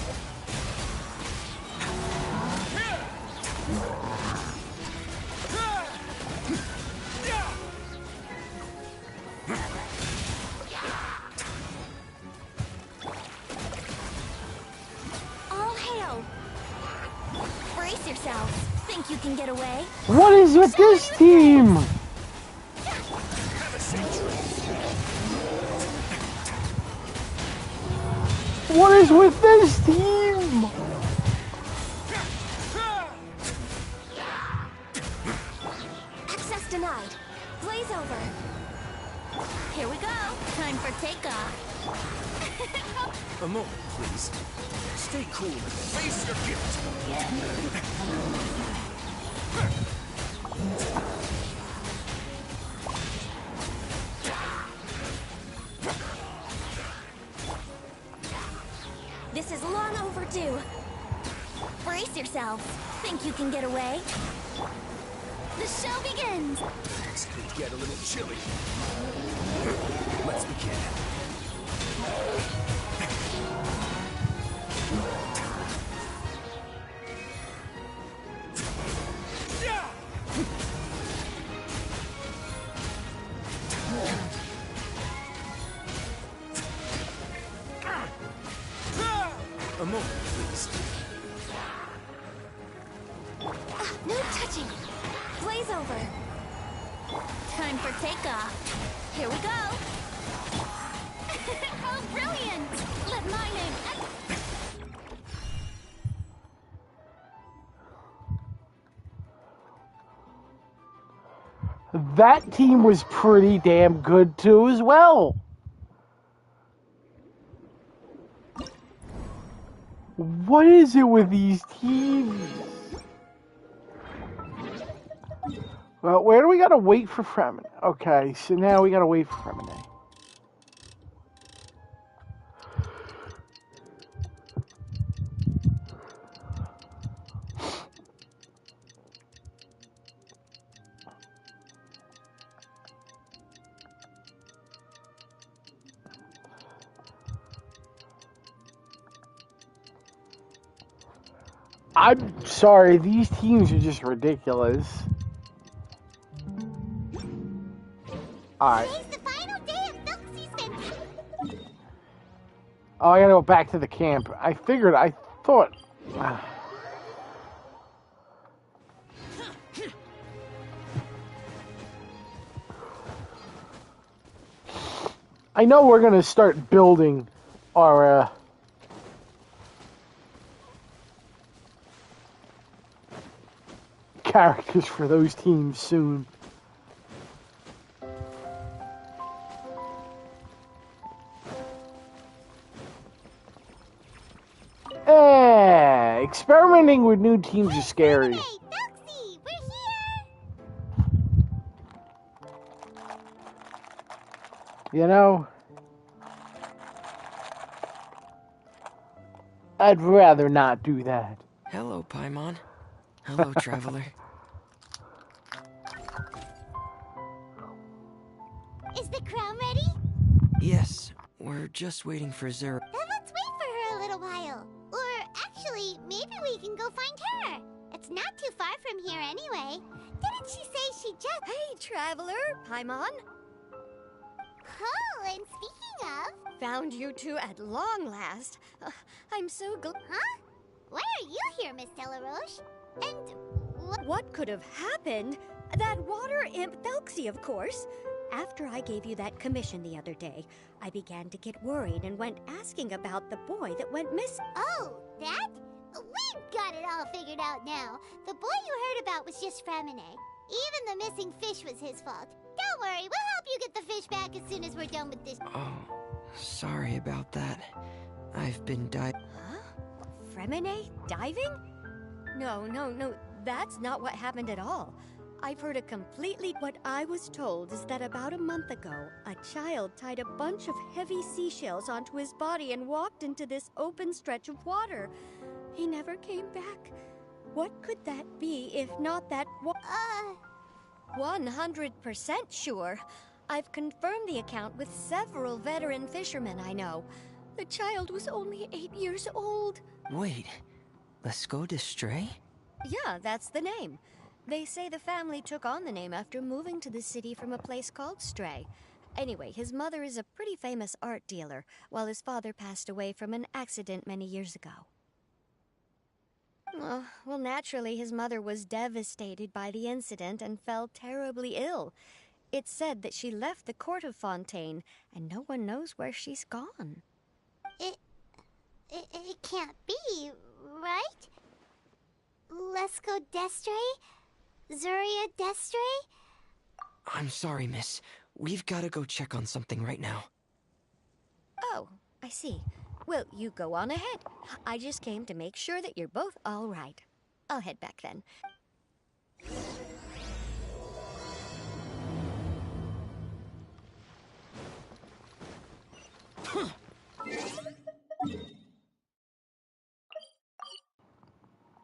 All hail. Brace yourselves. Think you can get away? What is with this team? What is with this team? Access denied. Blaze over. Here we go. Time for takeoff. A moment, please. Stay cool and face your guilt. This is long overdue. Brace yourselves. Think you can get away? The show begins. Things could get a little chilly. Let's begin. A moment, please. No touching. Blaze over. Time for takeoff. Here we go. Oh, brilliant! Let my name... That team was pretty damn good too as well. What is it with these teams? Well, where do we gotta wait for Fremine? Okay, so now we gotta wait for Fremine. I'm sorry, these teams are just ridiculous. Alright. Today's the final day of Thelxie's venture. Oh, I gotta go back to the camp. I thought... I know we're gonna start building our, characters for those teams soon. Experimenting with new teams is scary. Hey, Thelxie, we're here! You know? I'd rather not do that. Hello, Paimon. Hello, traveler. Is the crown ready? Yes, we're just waiting for Zura. Then let's wait for her a little while. Or actually, maybe we can go find her. It's not too far from here anyway. Didn't she say she just... Hey, traveler, Paimon. Oh, and speaking of... Found you two at long last. I'm so glad. Huh? Why are you here, Miss Delaroche? And What could have happened? That water imp Thelxie, of course. After I gave you that commission the other day, I began to get worried and went asking about the boy that went missing. Oh, that? We've got it all figured out now. The boy you heard about was just Fremine. Even the missing fish was his fault. Don't worry, we'll help you get the fish back as soon as we're done with this. Oh, sorry about that. I've been Huh? Fremine diving? No, that's not what happened at all. I've heard a completely... What I was told is that about a month ago, a child tied a bunch of heavy seashells onto his body and walked into this open stretch of water. He never came back. What could that be if not that... 100% sure. I've confirmed the account with several veteran fishermen I know. The child was only 8 years old. Wait, let's go to Stray? Yeah, that's the name. They say the family took on the name after moving to the city from a place called Stray. Anyway, his mother is a pretty famous art dealer, while his father passed away from an accident many years ago. Well, naturally, his mother was devastated by the incident and fell terribly ill. It's said that she left the court of Fontaine, and no one knows where she's gone. It can't be, right? Let's go Destre? Zuria Destre? I'm sorry, miss. We've got to go check on something right now. Oh, I see. Well, you go on ahead. I just came to make sure that you're both all right. I'll head back then.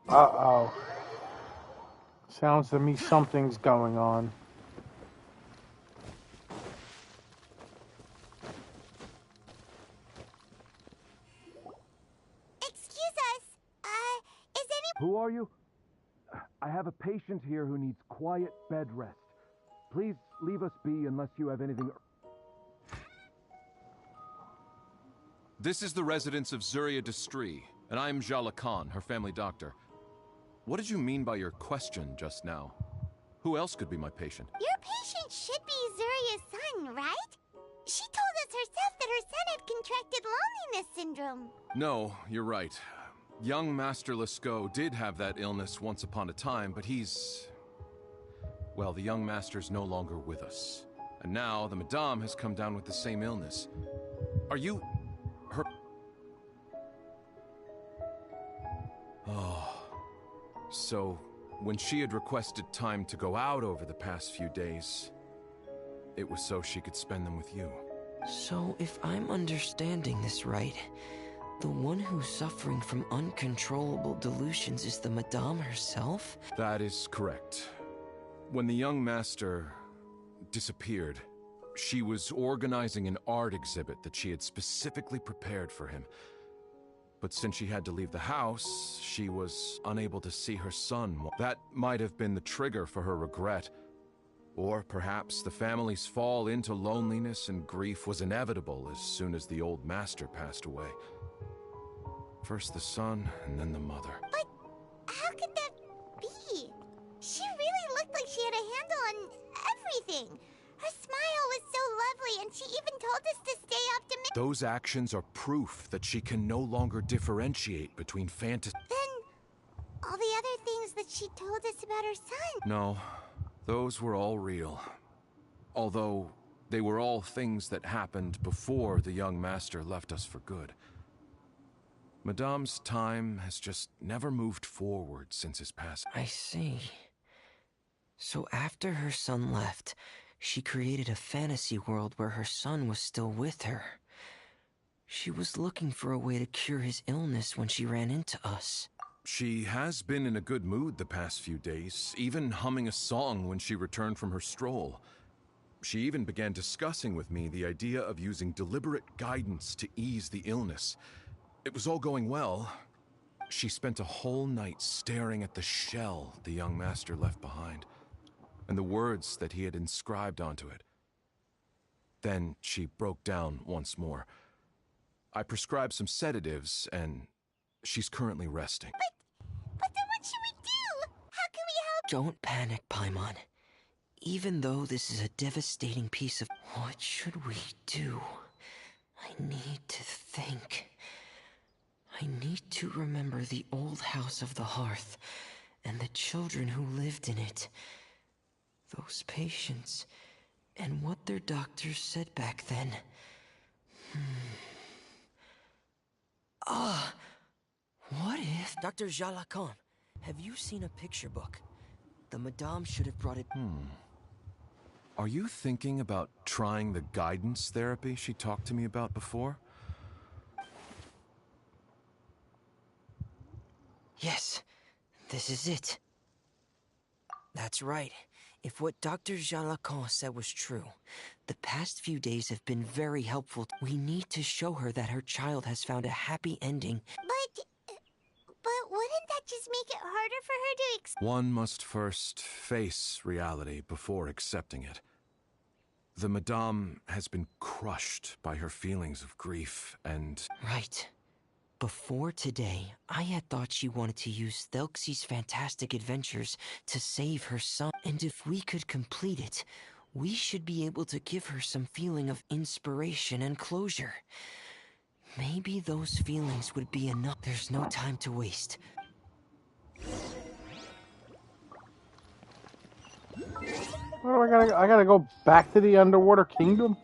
Uh-oh. Sounds to me something's going on. Excuse us. Is any... Who are you? I have a patient here who needs quiet bed rest. Please leave us be unless you have anything... This is the residence of Zuria Destri, and I'm Jala Khan, her family doctor. What did you mean by your question just now? Who else could be my patient? Your patient should be Zuria's son, right? She told us herself that her son had contracted loneliness syndrome. No, you're right. Young Master Lescaut did have that illness once upon a time, but he's... Well, the young master's no longer with us. And now the Madame has come down with the same illness. Are you... her... Oh... So, when she had requested time to go out over the past few days, it was so she could spend them with you. So, if I'm understanding this right, the one who's suffering from uncontrollable delusions is the Madame herself? That is correct. When the young master disappeared, she was organizing an art exhibit that she had specifically prepared for him. But since she had to leave the house, she was unable to see her son. That might have been the trigger for her regret. Or perhaps the family's fall into loneliness and grief was inevitable as soon as the old master passed away. First the son, and then the mother. But how could that be? She really looked like she had a handle on everything. Her smile was so lovely, and she even told us to stay optimistic. Those actions are proof that she can no longer differentiate between fantasy. Then, all the other things that she told us about her son. No, those were all real. Although, they were all things that happened before the young master left us for good. Madame's time has just never moved forward since his passing. I see. So after her son left, she created a fantasy world where her son was still with her. She was looking for a way to cure his illness when she ran into us. She has been in a good mood the past few days, even humming a song when she returned from her stroll. She even began discussing with me the idea of using deliberate guidance to ease the illness. It was all going well. She spent a whole night staring at the shell the young master left behind, and the words that he had inscribed onto it. Then she broke down once more. I prescribed some sedatives, and she's currently resting. But then what should we do? How can we help? Don't panic, Paimon. Even though this is a devastating piece of... What should we do? I need to think. I need to remember the old house of the hearth, and the children who lived in it. Those patients, and what their doctors said back then. What if... Dr. Jalacan, have you seen a picture book? The Madame should have brought it... Are you thinking about trying the guidance therapy she talked to me about before? Yes, this is it. That's right. If what Dr. Jalacan said was true, the past few days have been very helpful. We need to show her that her child has found a happy ending. But wouldn't that just make it harder for her to One must first face reality before accepting it. The Madame has been crushed by her feelings of grief and... Right. Before today, I had thought she wanted to use Thelxie's fantastic adventures to save her son. And if we could complete it, we should be able to give her some feeling of inspiration and closure. Maybe those feelings would be enough. There's no time to waste. What do I gotta go back to the underwater kingdom?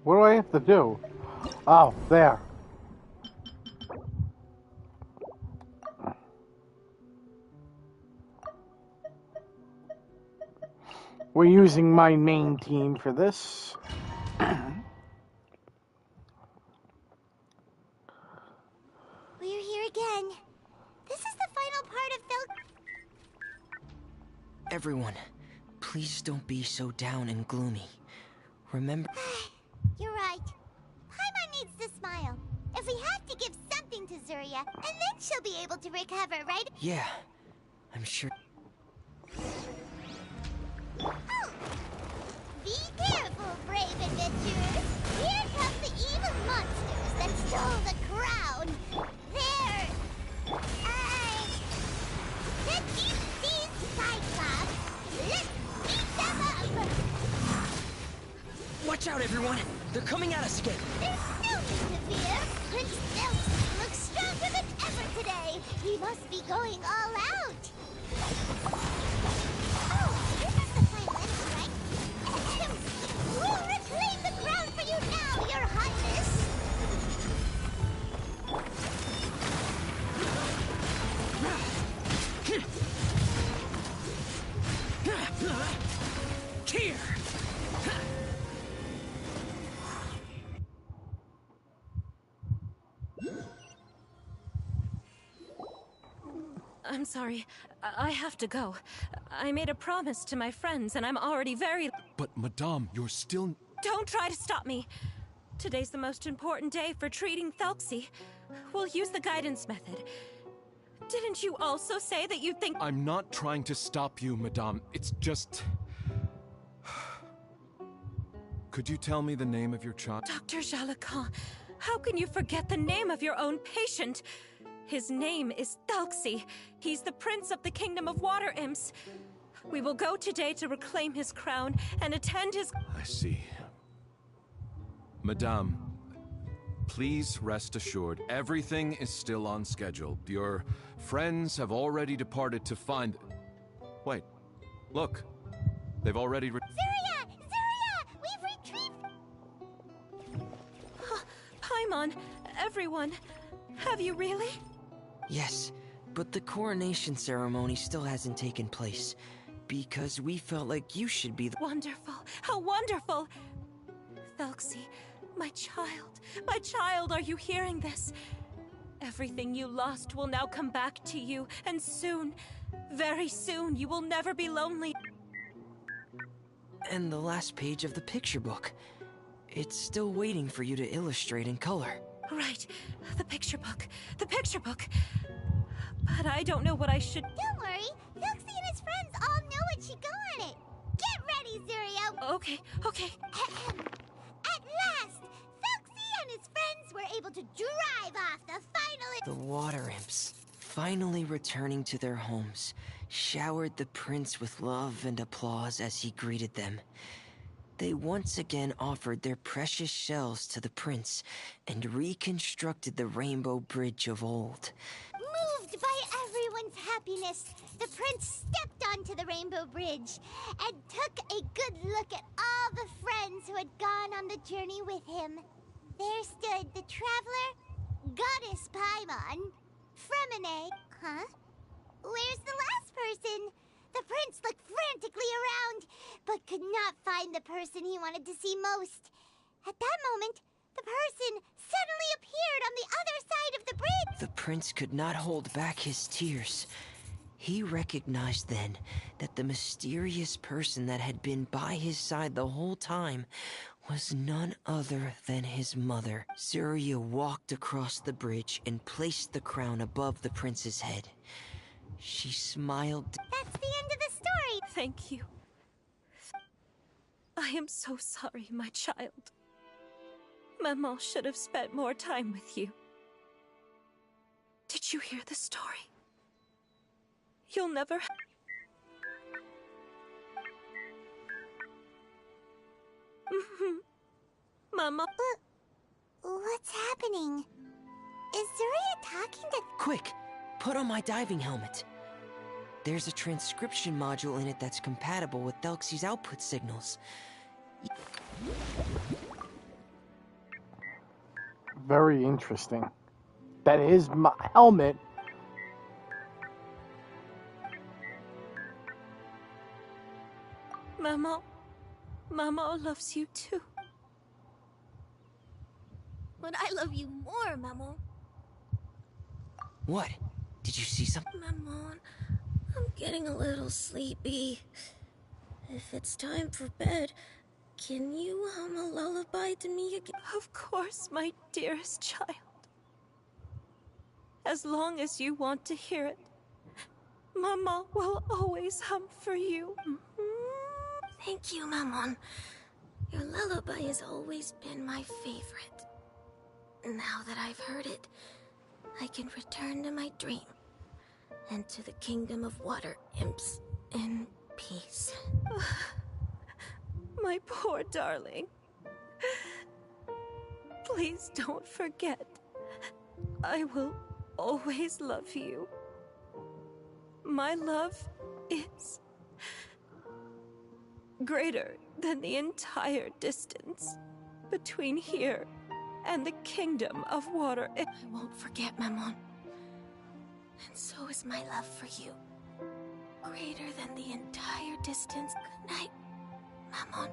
What do I have to do? Oh, there. We're using my main team for this. We're here again. This is the final part of Everyone, please don't be so down and gloomy. Remember... You're right. Paimon needs to smile. If we have to give something to Zuria, and then she'll be able to recover, right? Yeah, I'm sure... Oh. Be careful, brave adventurers. Here come the evil monsters that stole the crown. They're... the deep-sea Cyclops. Let's beat them up! Watch out, everyone! They're coming at us again! There's no need to fear! Prince Thelxie looks stronger than ever today! He must be going all out! Oh, this is the final enemy, right? We'll reclaim the crown for you now, your highness! Here! I'm sorry. I have to go. I made a promise to my friends, and I'm already very... But, Madame, you're still... Don't try to stop me! Today's the most important day for treating Thelxie. We'll use the guidance method. Didn't you also say that you think... I'm not trying to stop you, Madame. It's just... Could you tell me the name of your child? Dr. Jalacan, how can you forget the name of your own patient? His name is Thelxie. He's the prince of the kingdom of water imps. We will go today to reclaim his crown and attend his... I see. Madame, Please rest assured, everything is still on schedule. Your friends have already departed to find... Wait, look. They've already... Zuria! Zuria! We've retrieved... Paimon, everyone, have you really? Yes, but the coronation ceremony still hasn't taken place. Because we felt like you should be the... Wonderful! How wonderful! Thelxie, my child, are you hearing this? Everything you lost will now come back to you, and soon, very soon, you will never be lonely. And the last page of the picture book. It's still waiting for you to illustrate in color. Right, the picture book. But I don't know what I should... Don't worry, Thelxie and his friends all know what should go on it. Get ready, Zuria! Okay. At last, Thelxie and his friends were able to drive off the final... The water imps, finally returning to their homes, showered the prince with love and applause as he greeted them. They once again offered their precious shells to the prince and reconstructed the Rainbow Bridge of old. Moved by everyone's happiness, the prince stepped onto the Rainbow Bridge and took a good look at all the friends who had gone on the journey with him. There stood the traveler, Goddess Paimon, Fremine... Huh? Where's the last person? The prince looked frantically around, but could not find the person he wanted to see most. At that moment, the person suddenly appeared on the other side of the bridge. The prince could not hold back his tears. He recognized then that the mysterious person that had been by his side the whole time was none other than his mother. Zuria walked across the bridge and placed the crown above the prince's head. She smiled. That's the end of the story. Thank you. I am so sorry, my child. Maman should have spent more time with you. Did you hear the story? You'll never... Mama... What's happening? Is Zuria talking to... Quick, put on my diving helmet. There's a transcription module in it that's compatible with Thelxie's output signals. Very interesting. That is my helmet. Mama loves you too. But I love you more, Maman. What? Did you see something? Maman, I'm getting a little sleepy. If it's time for bed, can you hum a lullaby to me again? Of course, my dearest child. As long as you want to hear it, Mama will always hum for you. Thank you, Maman. Your lullaby has always been my favorite. Now that I've heard it, I can return to my dream and to the kingdom of water imps in peace. My poor darling. Please don't forget. I will always love you. My love is greater than the entire distance between here and the kingdom of water. I won't forget, Maman. And so is my love for you. Greater than the entire distance. Good night, Maman.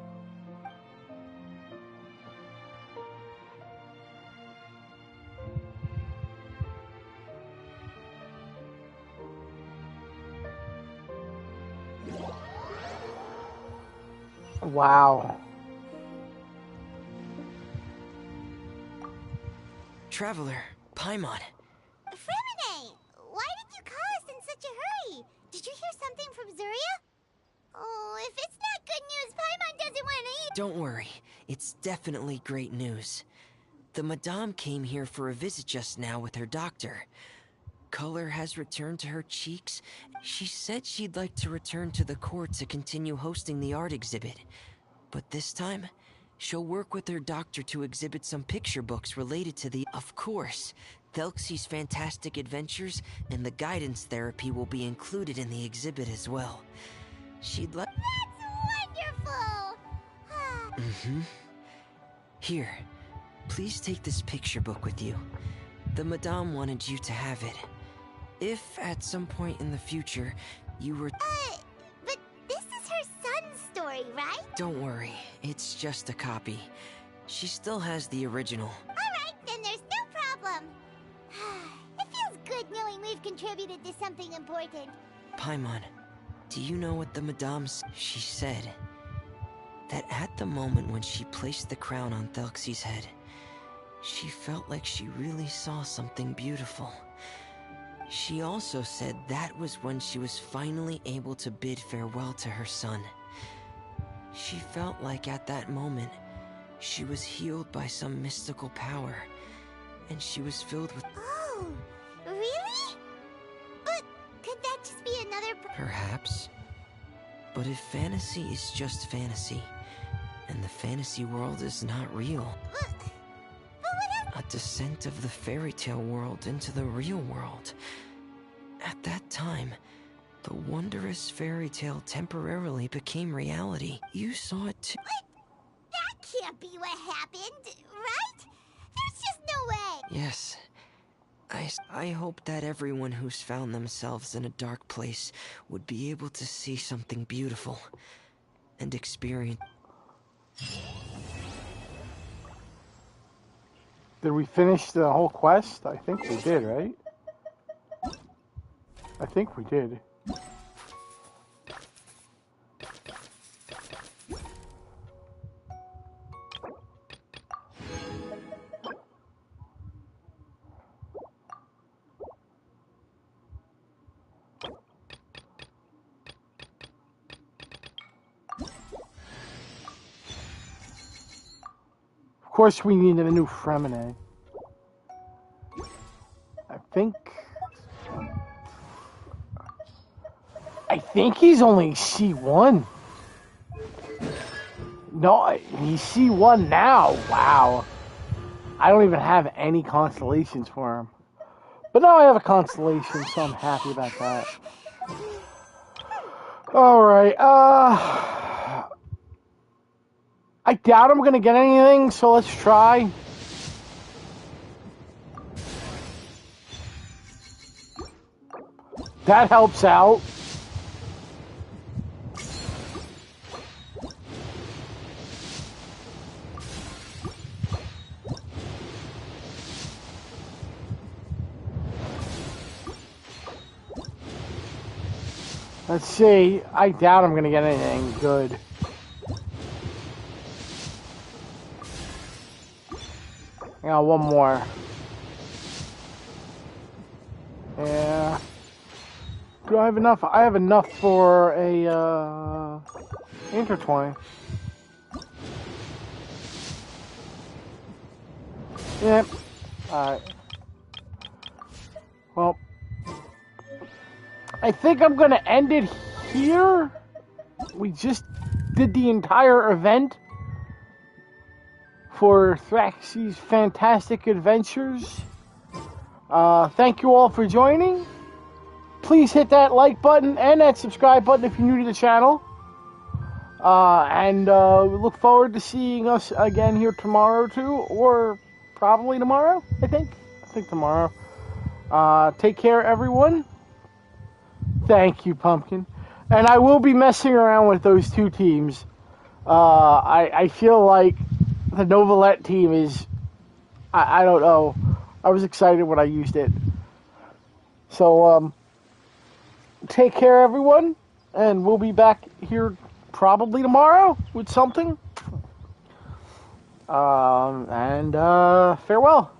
Wow. Traveler, Paimon. Fremine! Why did you call us in such a hurry? Did you hear something from Zuria? Oh, if it's not good news, Paimon doesn't want to eat. Don't worry, it's definitely great news. The Madame came here for a visit just now with her doctor. Color has returned to her cheeks. She said she'd like to return to the court to continue hosting the art exhibit. But this time, She'll work with her doctor to exhibit some picture books related to the... Of course, Thelxie's fantastic adventures and the guidance therapy will be included in the exhibit as well. She'd let... That's wonderful! Here, please take this picture book with you. The Madame wanted you to have it. If, at some point in the future, you were... But this is her son's story, right? Don't worry, it's just a copy. She still has the original. Alright, then there's no problem. It feels good knowing we've contributed to something important. Paimon, do you know what the Madame she said? That at the moment when she placed the crown on Thelxie's head, she felt like she really saw something beautiful. She also said that was when she was finally able to bid farewell to her son. She felt like at that moment, she was healed by some mystical power, and she was filled with... Oh, really? But could that just be another... Perhaps. But if fantasy is just fantasy, and the fantasy world is not real... A descent of the fairy tale world into the real world. At that time, the wondrous fairy tale temporarily became reality. You saw it too. What? That can't be what happened, right? There's just no way. Yes. I hope that everyone who's found themselves in a dark place would be able to see something beautiful and experience. Did we finish the whole quest? I think we did, right? I think we did. Of course we needed a new Fremine. I think he's only C1. No, he's C1 now. Wow. I don't even have any constellations for him. But now I have a constellation, so I'm happy about that. Alright, I doubt I'm gonna get anything, so let's try. That helps out. Let's see. I doubt I'm gonna get anything good. I got one more. Yeah. Do I have enough? I have enough for a intertwine. Yep. Alright. Well, I think I'm gonna end it here. We just did the entire event for Thelxie's Fantastic Adventures. Thank you all for joining. Please hit that like button and that subscribe button if you're new to the channel. And we look forward to seeing us again here tomorrow too, or probably tomorrow, I think tomorrow. Take care, everyone. Thank you, Pumpkin. And I will be messing around with those two teams. I feel like the Novelette team is... I don't know. I was excited when I used it. So, take care, everyone. And we'll be back here probably tomorrow with something. And farewell.